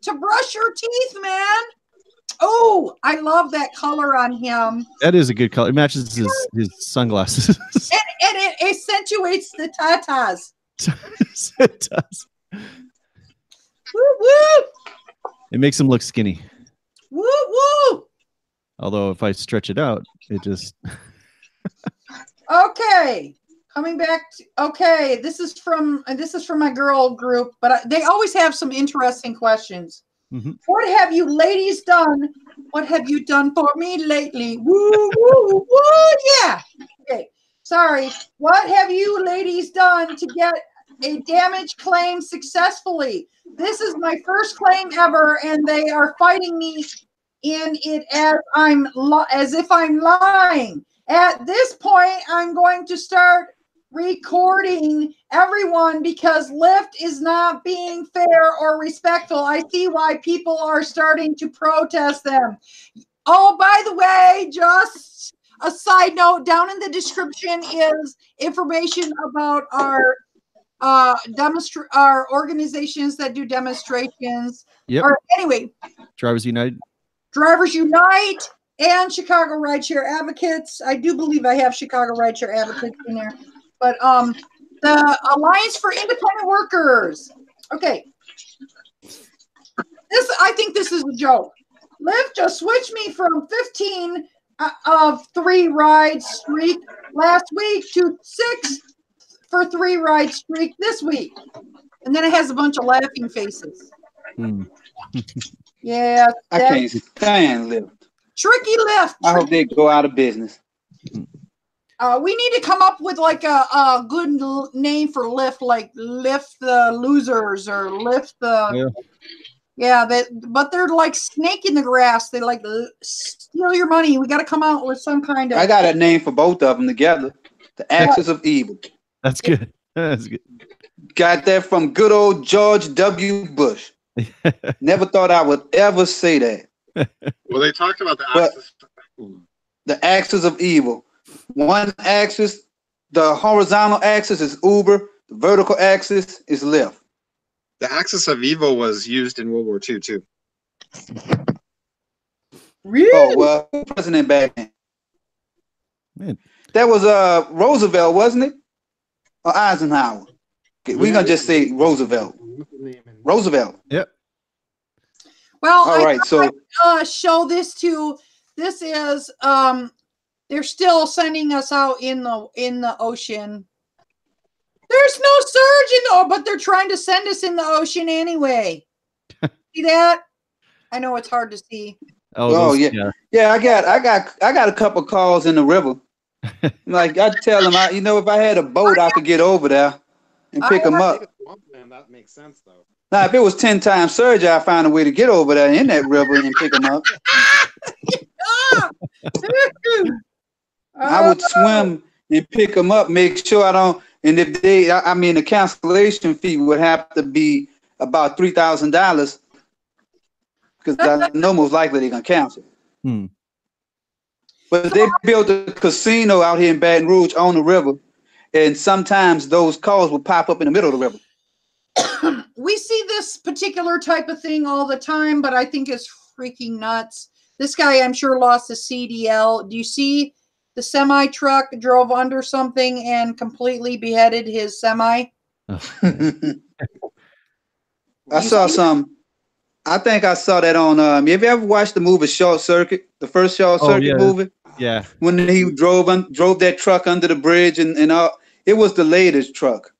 Speaker 1: to brush your teeth, man? Oh, I love that color on him.
Speaker 2: That is a good color. It matches his sunglasses.
Speaker 1: and it accentuates the tatas.
Speaker 2: It does.
Speaker 1: Woo woo.
Speaker 2: It makes him look skinny.
Speaker 1: Woo woo.
Speaker 2: Although if I stretch it out, it just.
Speaker 1: Okay. Coming back to, this is from my girl group, but they always have some interesting questions. Mm-hmm. What have you ladies done? What have you done for me lately? Woo, woo, woo, yeah. Okay, sorry. What have you ladies done to get a damage claim successfully? This is my first claim ever, and they are fighting me in it as if I'm lying. At this point, I'm going to start recording everyone because Lyft is not being fair or respectful. I see why people are starting to protest them. Oh, by the way, just a side note, down in the description is information about our organizations that do demonstrations.
Speaker 2: Yep.
Speaker 1: Anyway,
Speaker 2: Drivers Unite
Speaker 1: and Chicago Rideshare Advocates. I do believe I have Chicago Rideshare Advocates in there. But the Alliance for Independent Workers. Okay. I think this is a joke. Lyft just switched me from 15 of 3 ride streak last week to 6 for 3 ride streak this week. And then it has a bunch of laughing faces. Yeah.
Speaker 6: I can't stand Lyft.
Speaker 1: Tricky Lyft.
Speaker 6: I hope they go out of business.
Speaker 1: We need to come up with like a good name for Lyft, like Lyft the Losers or Lyft the... Yeah, but they're like snake in the grass. They like steal your money. We got to come out with some kind of...
Speaker 6: I got a name for both of them together. The Axis of Evil.
Speaker 2: That's good. That's good.
Speaker 6: Got that from good old George W. Bush. Never thought I would ever say that.
Speaker 7: Well, they talked about the axis.
Speaker 6: The axis of evil. One axis, the horizontal axis is Uber. The vertical axis is Lyft.
Speaker 7: The axis of evil was used in World War II too.
Speaker 1: Really?
Speaker 6: Oh, well, who president back then?
Speaker 2: Man.
Speaker 6: That was Roosevelt, wasn't it? Or Eisenhower? Okay, we're going to just say Roosevelt. Roosevelt.
Speaker 2: Yep.
Speaker 1: Well,
Speaker 6: All right, so
Speaker 1: show this to... This is... they're still sending us out in the ocean. There's no surge in the, but they're trying to send us in the ocean anyway. See that? I know it's hard to see.
Speaker 6: Oh yeah. Yeah, I got a couple calls in the river. Like I tell them, if I had a boat, I could get over there and pick them up.
Speaker 7: That makes sense though.
Speaker 6: Now, if it was 10 times surge, I'd find a way to get over there in that river and pick them up. I would swim and pick them up, make sure I don't. And if the cancellation fee would have to be about $3,000 because I know most likely they're gonna cancel. But they built a casino out here in Baton Rouge on the river, and sometimes those calls will pop up in the middle of the river.
Speaker 1: We see this particular type of thing all the time, but I think it's freaking nuts. This guy, I'm sure, lost a CDL. Do you see the semi truck drove under something and completely beheaded his semi?
Speaker 6: I saw some. I think I saw that on. Have you ever watched the movie Short Circuit? The first Short Circuit movie.
Speaker 2: Yeah.
Speaker 6: When he drove that truck under the bridge and all. It was the latest truck.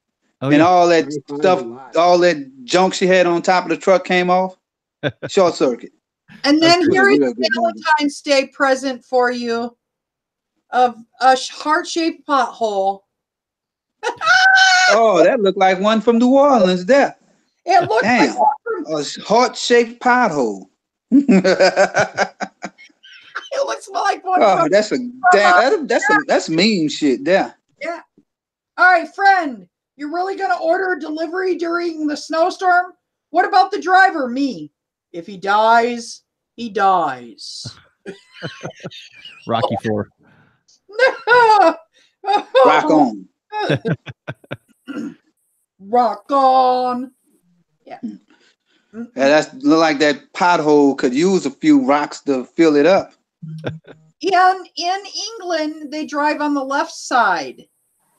Speaker 2: Oh,
Speaker 6: and
Speaker 2: yeah.
Speaker 6: all that stuff, all that junk she had on top of the truck came off. Short Circuit.
Speaker 1: And then here is a Valentine's Day present for you of a heart-shaped pothole.
Speaker 6: Oh, that looked like one from New Orleans there.
Speaker 1: It looks like
Speaker 6: a heart-shaped pothole.
Speaker 1: It looks like one.
Speaker 6: Oh, that's a damn. That's mean shit there.
Speaker 1: Yeah. All right, friend. You're really gonna order a delivery during the snowstorm? What about the driver? Me. If he dies, he dies.
Speaker 2: Rocky IV.
Speaker 6: Rock on.
Speaker 1: Rock on. Yeah.
Speaker 6: Yeah, that's look like that pothole could use a few rocks to fill it up.
Speaker 1: In England, they drive on the left side.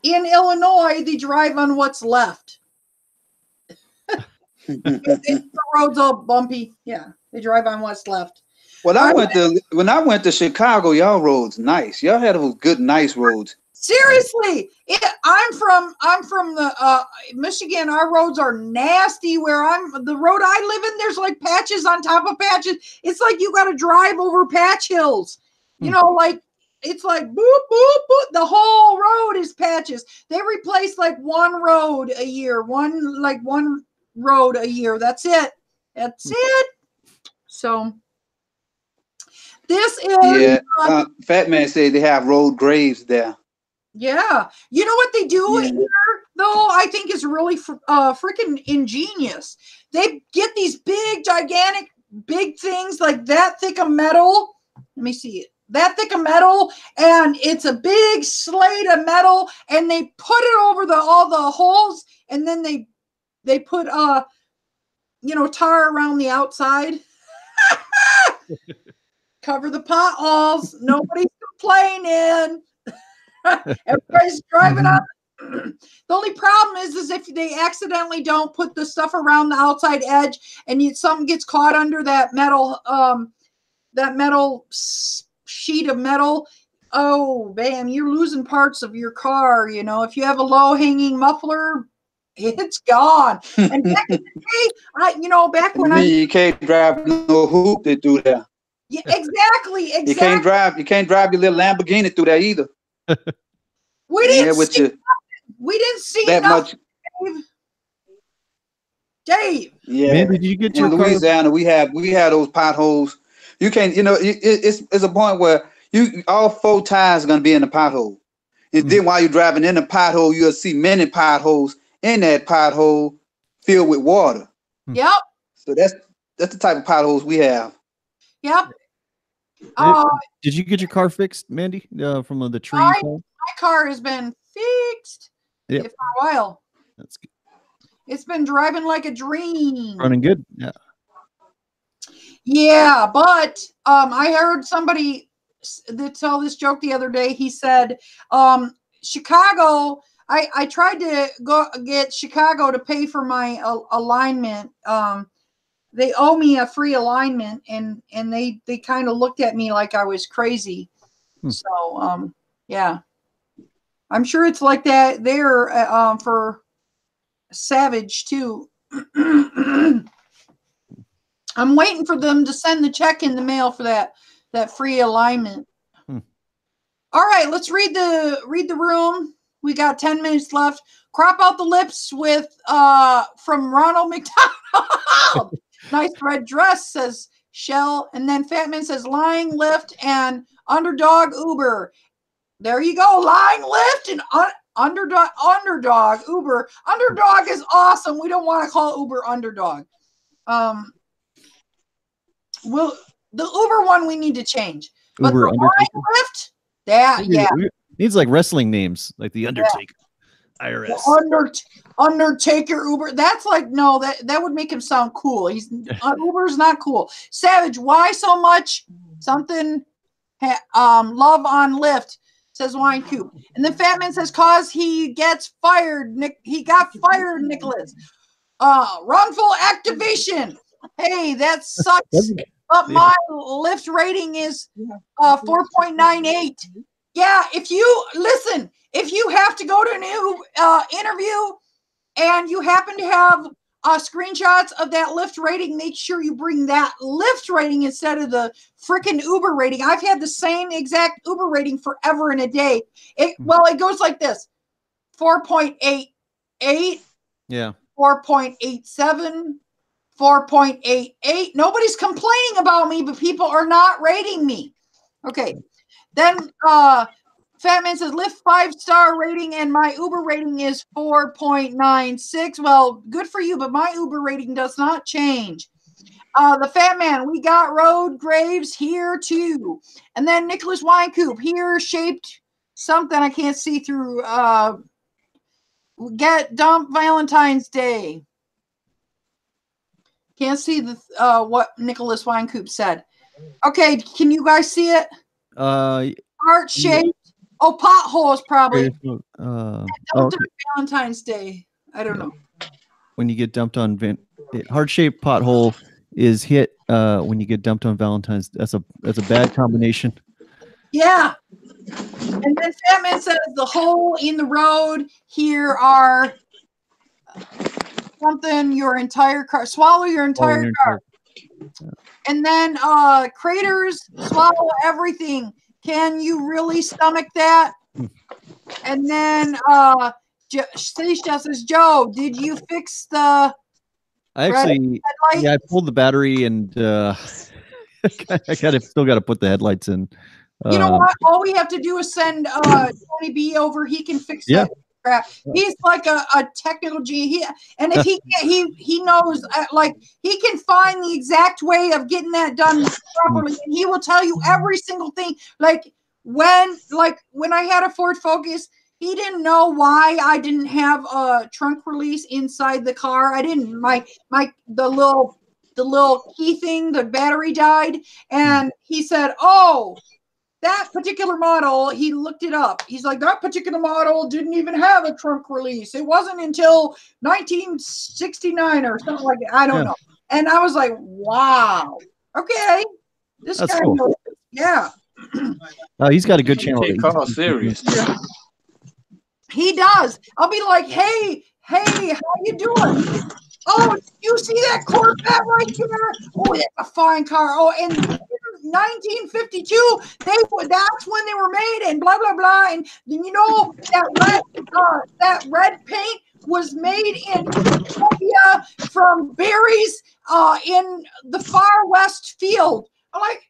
Speaker 1: In Illinois, they drive on what's left. The road's all bumpy. Yeah, they drive on what's left.
Speaker 6: When I went to Chicago, y'all roads nice. Y'all had those good, nice roads.
Speaker 1: Seriously, I'm from the Michigan. Our roads are nasty. The road I live in, there's like patches on top of patches. It's like you got to drive over patch hills. You know, like it's like boop boop boop. The whole road is patches. They replace like one road a year. One road a year. That's it. That's it. So this is
Speaker 6: Fat Man said they have road graves there.
Speaker 1: Yeah. You know what they do here, though, I think is really freaking ingenious. They get these big, gigantic, big things like that thick of metal. Let me see it. That thick of metal, and it's a big slate of metal, and they put it over all the holes, and then they put tar around the outside. Cover the potholes. Nobody's complaining. Everybody's driving up. The only problem is if they accidentally don't put the stuff around the outside edge and something gets caught under that metal metal sheet of metal, oh, bam, you're losing parts of your car. You know, if you have a low hanging muffler, it's gone. And back in the day, back when
Speaker 6: you can't drive no hoop to do that.
Speaker 1: Yeah, exactly.
Speaker 6: You can't drive your little Lamborghini through there either.
Speaker 1: We didn't see
Speaker 6: that
Speaker 1: nothing,
Speaker 6: much.
Speaker 1: Dave.
Speaker 6: Yeah.
Speaker 2: Man, did you get your
Speaker 6: in Louisiana? We had those potholes. You can't. It's a point where all 4 tires are gonna be in the pothole. And then while you're driving in the pothole, you'll see many potholes in that pothole filled with water.
Speaker 1: Yep.
Speaker 6: So that's the type of potholes we have.
Speaker 1: Yep.
Speaker 2: Did you get your car fixed, Mandy? From the tree?
Speaker 1: My car has been fixed for a while.
Speaker 2: That's good.
Speaker 1: It's been driving like a dream.
Speaker 2: Running good. Yeah.
Speaker 1: Yeah, but I heard somebody tell this joke the other day. He said, Chicago. I tried to go get Chicago to pay for my alignment. They owe me a free alignment, and they kind of looked at me like I was crazy. So yeah, I'm sure it's like that there for Savage too. I'm waiting for them to send the check in the mail for that free alignment. All right, let's read the room. We got 10 minutes left. Crop out the lips with from Ronald McDonald. Nice red dress, says Shell. And then Fatman says lying lift and underdog Uber. There you go. Lying lift and underdog Uber. Underdog is awesome. We don't want to call Uber underdog. Well, the Uber one we need to change. But
Speaker 2: Uber
Speaker 1: the lying lift,
Speaker 2: needs like wrestling names, like the Undertaker. IRS.
Speaker 1: Undertaker Uber. That's like, no, that would make him sound cool. He's Uber's not cool. Savage, why so much something love on Lyft, says Wine Coop. And then Fatman says cause he gets fired. He got fired, Nicholas. Wrongful activation. Hey, that sucks. But my Lyft rating is 4.98. Yeah, if you have to go to a new interview and you happen to have screenshots of that Lyft rating, make sure you bring that Lyft rating instead of the freaking Uber rating. I've had the same exact Uber rating forever and a day. It goes like this: 4.88.
Speaker 2: Yeah.
Speaker 1: 4.87. 4.88. Nobody's complaining about me, but people are not rating me. Okay. Then Fatman says Lyft 5-star rating and my Uber rating is 4.96. Well, good for you, but my Uber rating does not change. The Fatman, we got road graves here too. And then Nicholas Winecoop, here shaped something I can't see through. Get dumped Valentine's Day. Can't see the what Nicholas Winecoop said. Okay, can you guys see it? Heart shaped. Oh, potholes probably. Valentine's Day. I don't know.
Speaker 2: When you get dumped on heart shaped pothole is hit when you get dumped on Valentine's. That's a bad combination.
Speaker 1: Yeah. And then Fatman says the hole in the road here are something your entire car. Swallow your entire car. And then craters swallow everything. Can you really stomach that? And then Seisha says, Joe, did you fix the
Speaker 2: I pulled the battery and I still got to put the headlights in.
Speaker 1: You know what? All we have to do is send Tony B over. He can fix that crap. He's like a technical genius. And if he can't, he knows, like, he can find the exact way of getting that done properly. And he will tell you every single thing. Like when I had a Ford Focus, he didn't know why I didn't have a trunk release inside the car. I didn't. The little key thing, the battery died, and he said, "Oh, that particular model." He looked it up. He's like, "That particular model didn't even have a trunk release. It wasn't until 1969 or something like that. I don't know." And I was like, "Wow, okay." This
Speaker 2: That's
Speaker 1: guy,
Speaker 2: cool.
Speaker 1: yeah.
Speaker 2: He's got a good channel.
Speaker 6: Take cars serious.
Speaker 1: He does. I'll be like, hey, how you doing? Oh, you see that Corvette right there? Oh, that's a fine car. Oh, and in 1952, that's when they were made, and blah blah blah. And you know that red paint was made in Colombia from berries in the far west field. I'm like,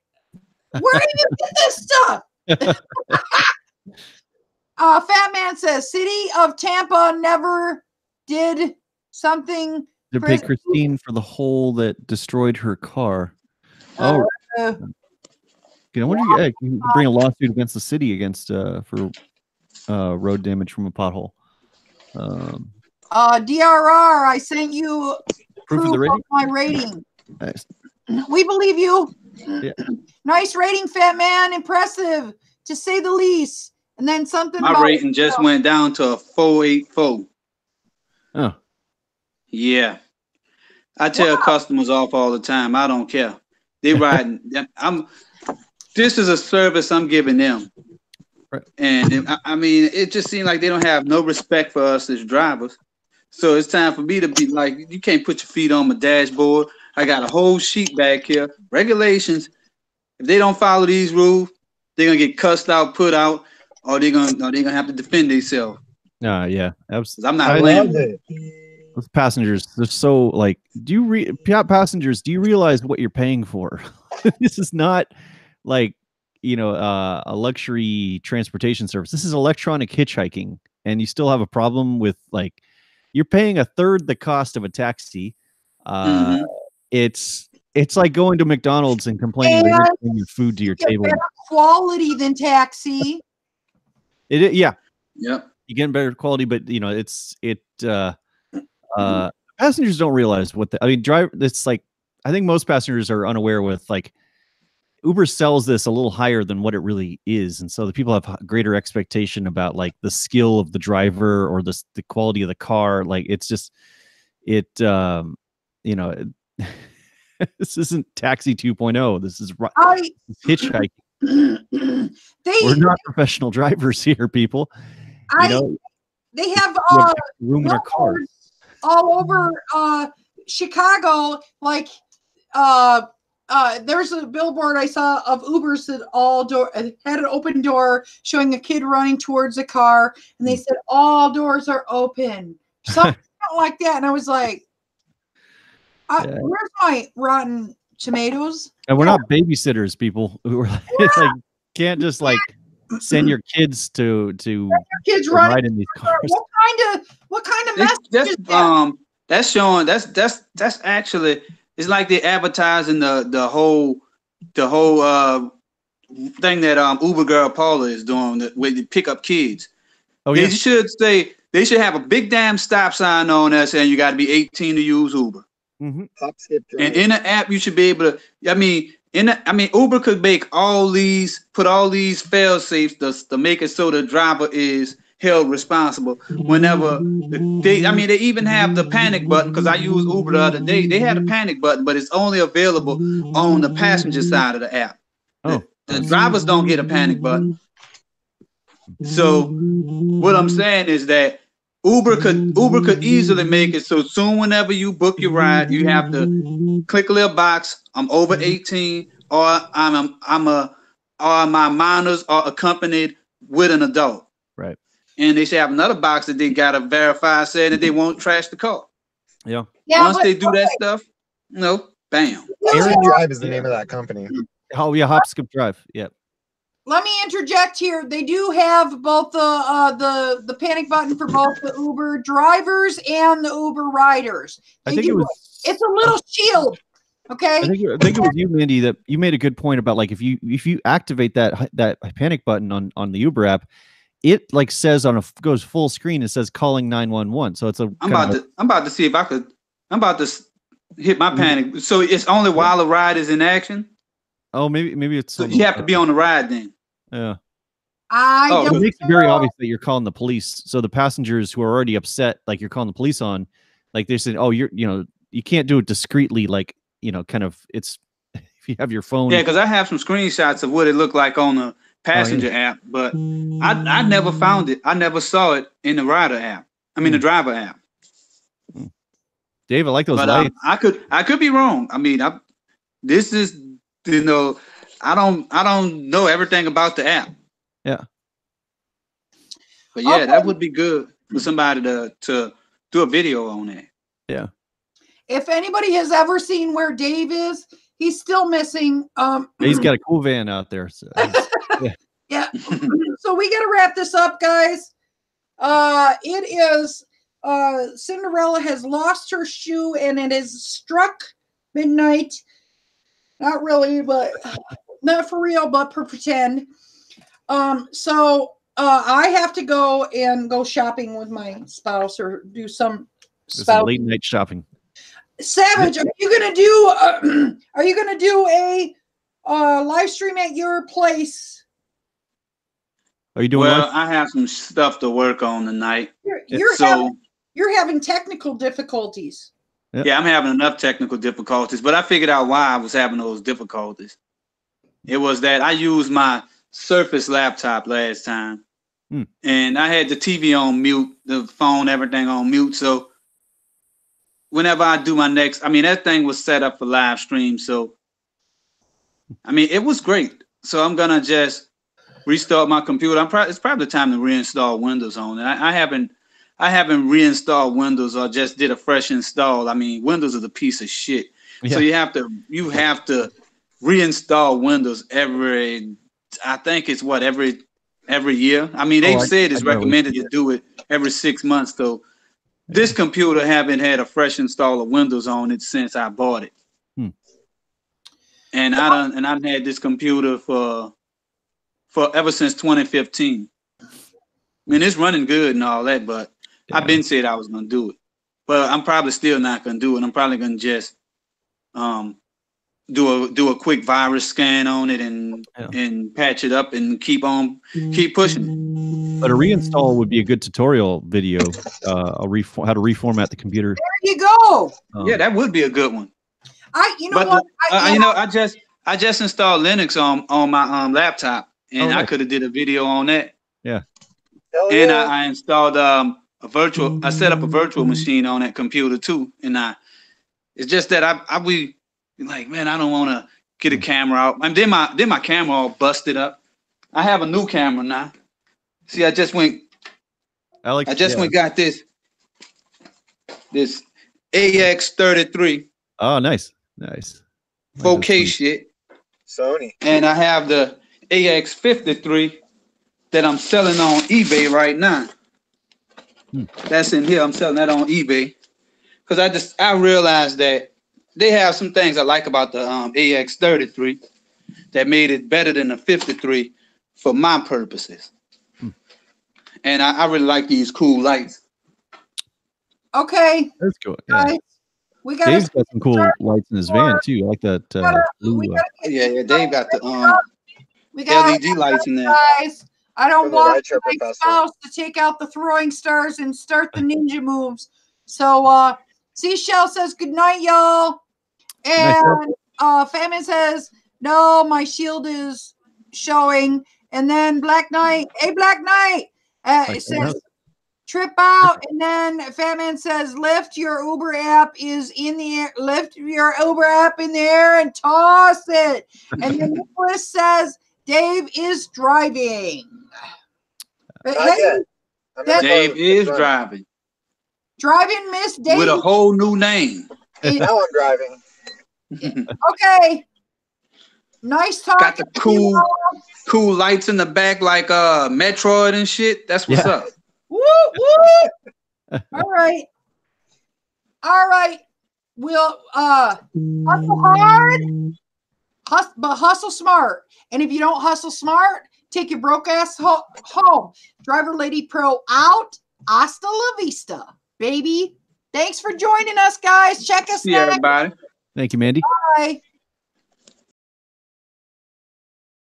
Speaker 1: where do you get this stuff? Fat Man says, City of Tampa never did something.
Speaker 2: To pay Christine for the hole that destroyed her car. I wonder if you can bring a lawsuit against the city against for road damage from a pothole.
Speaker 1: DRR, I sent you proof of my rating.
Speaker 2: Nice.
Speaker 1: We believe you.
Speaker 2: Yeah.
Speaker 1: Nice rating, Fat Man. Impressive, to say the least. And then something.
Speaker 6: My rating just went down to a 4.84.
Speaker 2: Oh.
Speaker 6: Yeah. I tell customers off all the time. I don't care. They riding. This is a service I'm giving them.
Speaker 2: Right.
Speaker 6: And I mean, it just seems like they don't have no respect for us as drivers. So it's time for me to be like, you can't put your feet on my dashboard. I got a whole sheet back here. Regulations. If they don't follow these rules, they're gonna get cussed out, put out, or they're gonna have to defend themselves.
Speaker 2: Yeah, absolutely.
Speaker 6: I'm not blaming.
Speaker 2: Those passengers, they're so like, passengers, do you realize what you're paying for? This is not like, a luxury transportation service. This is electronic hitchhiking, and you still have a problem with, like, you're paying a third the cost of a taxi. It's like going to McDonald's and complaining that you're bringing your food to your table.
Speaker 1: Better quality than taxi.
Speaker 6: Yeah.
Speaker 2: You get better quality, but passengers don't realize it's like, I think most passengers are unaware with, like, Uber sells this a little higher than what it really is, and so the people have greater expectation about, like, the skill of the driver or the quality of the car. Like, it's just this isn't Taxi 2.0. This is hitchhiking. We're not professional drivers here, people.
Speaker 1: They have
Speaker 2: room in our cars
Speaker 1: all over Chicago. Like, there's a billboard I saw of Ubers that had an open door showing a kid running towards a car, and they said all doors are open, something like that. And I was like, where's my rotten tomatoes?
Speaker 2: And we're not babysitters, people. We're like, can't just like send your kids to
Speaker 1: kids ride
Speaker 2: in these cars.
Speaker 1: What kind of message is that?
Speaker 6: That's showing that's actually, it's like they're advertising the whole thing that Uber girl Paula is doing, where they pick up kids. Oh, yeah. They should have a big damn stop sign on there saying you got to be 18 to use Uber.
Speaker 2: Mm-hmm.
Speaker 6: And in the app, you should be able to. Uber could put all these fail safes to make it so the driver is held responsible whenever they even have the panic button, because I used Uber the other day. They had a panic button, but it's only available on the passenger side of the app. The drivers don't get a panic button. So what I'm saying is that Uber could easily make it so soon whenever you book your ride, you have to click a little box. I'm over 18, or my minors are accompanied with an adult.
Speaker 2: Right.
Speaker 6: And they should have another box that they gotta verify saying that they won't trash the car.
Speaker 2: Yeah.
Speaker 6: Once they do that stuff, bam.
Speaker 8: Aaron Drive is the name of that company.
Speaker 2: Oh yeah, Hop Skip Drive. Yep.
Speaker 1: Let me interject here. They do have both the panic button for both the Uber drivers and the Uber riders. It's a little shield. Okay.
Speaker 2: I think it was you, Mandy, that you made a good point about, like, if you activate that panic button on the Uber app, it like says goes full screen. It says calling 911. So it's I'm
Speaker 6: about to see if I could. I'm about to hit my panic. So it's only while the ride is in action.
Speaker 2: Oh, maybe it's.
Speaker 6: So you have to be on the ride then.
Speaker 2: Yeah.
Speaker 1: It
Speaker 2: makes it very obvious that you're calling the police. So the passengers who are already upset, like you're calling the police on, like they said, oh, you can't do it discreetly. Like, kind of, if if you have your phone.
Speaker 6: Yeah, because I have some screenshots of what it looked like on the passenger app, but I never found it. I never saw it in the rider app. I mean, the driver app.
Speaker 2: Dave, I like those
Speaker 6: But
Speaker 2: lights.
Speaker 6: I could be wrong. I mean, this is, you know, I don't know everything about the app.
Speaker 2: Yeah.
Speaker 6: But yeah, that would be good for somebody to do a video on that.
Speaker 2: Yeah.
Speaker 1: If anybody has ever seen where Dave is, he's still missing.
Speaker 2: He's got a cool van out there. So
Speaker 1: yeah. So we got to wrap this up, guys. It is Cinderella has lost her shoe and it has struck midnight. Not really, but not for real, but for pretend. So I have to go shopping with my spouse or do some
Speaker 2: late night shopping.
Speaker 1: Savage, are you gonna do a live stream at your place?
Speaker 2: Are you doing?
Speaker 6: Well, I have some stuff to work on tonight.
Speaker 1: You're having technical difficulties.
Speaker 6: Yeah, I'm having enough technical difficulties, but I figured out why I was having those difficulties. It was that I used my Surface laptop last time, and I had the TV on mute, the phone, everything on mute. So whenever I do my next, I mean, that thing was set up for live stream. So, I mean, it was great. So I'm going to just restart my computer. It's probably time to reinstall Windows on it. I haven't reinstalled Windows or just did a fresh install. I mean, Windows is a piece of shit. Yeah. So you have to reinstall Windows every year. I mean, they've said it's recommended to do it every 6 months. So this computer haven't had a fresh install of Windows on it since I bought it. And I've had this computer for ever since 2015. I mean, it's running good and all that, but I've been said I was gonna do it. But I'm probably still not gonna do it. I'm probably gonna just do a quick virus scan on it and patch it up and keep pushing.
Speaker 2: But a reinstall would be a good tutorial video. How to reformat the computer.
Speaker 1: There you go.
Speaker 6: Yeah, that would be a good one.
Speaker 1: I
Speaker 6: just installed Linux on my laptop, and I could have did a video on that.
Speaker 2: Yeah.
Speaker 6: And I installed I set up a virtual machine on that computer too, and it's just that I be like, man, I don't want to get a camera out. And then my camera all busted up. I have a new camera now. See, I just went got this AX33.
Speaker 2: Oh, nice.
Speaker 6: 4K shit.
Speaker 8: Sony.
Speaker 6: And I have the AX53 that I'm selling on eBay right now. That's in here. I'm selling that on eBay because I realized that they have some things I like about the AX33 that made it better than the 53 for my purposes. And I really like these cool lights.
Speaker 1: Okay.
Speaker 2: That's cool. Yeah. Dave's got some cool lights in his van too. I like that.
Speaker 6: Dave got the LED lights in there.
Speaker 1: Guys, I don't want my spouse to take out the throwing stars and start the ninja moves. So Seashell says good night, y'all. And Famine says, no, my shield is showing. And then Black Knight, hey Black Knight, it says trip out. And then Famine says, lift your Uber app is in the air. Lift your Uber app in the air and toss it. And then Nicholas says, Dave is driving.
Speaker 6: Dave is driving.
Speaker 1: Driving Miss Dave.
Speaker 6: With a whole new name.
Speaker 8: Now I'm driving.
Speaker 1: Okay. Nice talk.
Speaker 6: Got the cool lights in the back like Metroid and shit. That's what's up.
Speaker 1: Woo, woo. All right. We'll hustle hard, but hustle smart. And if you don't hustle smart, take your broke ass home. DriverLadyPro out. Hasta la vista, baby. Thanks for joining us, guys. Check us
Speaker 6: See everybody.
Speaker 2: Thank you, Mandy.
Speaker 1: Bye.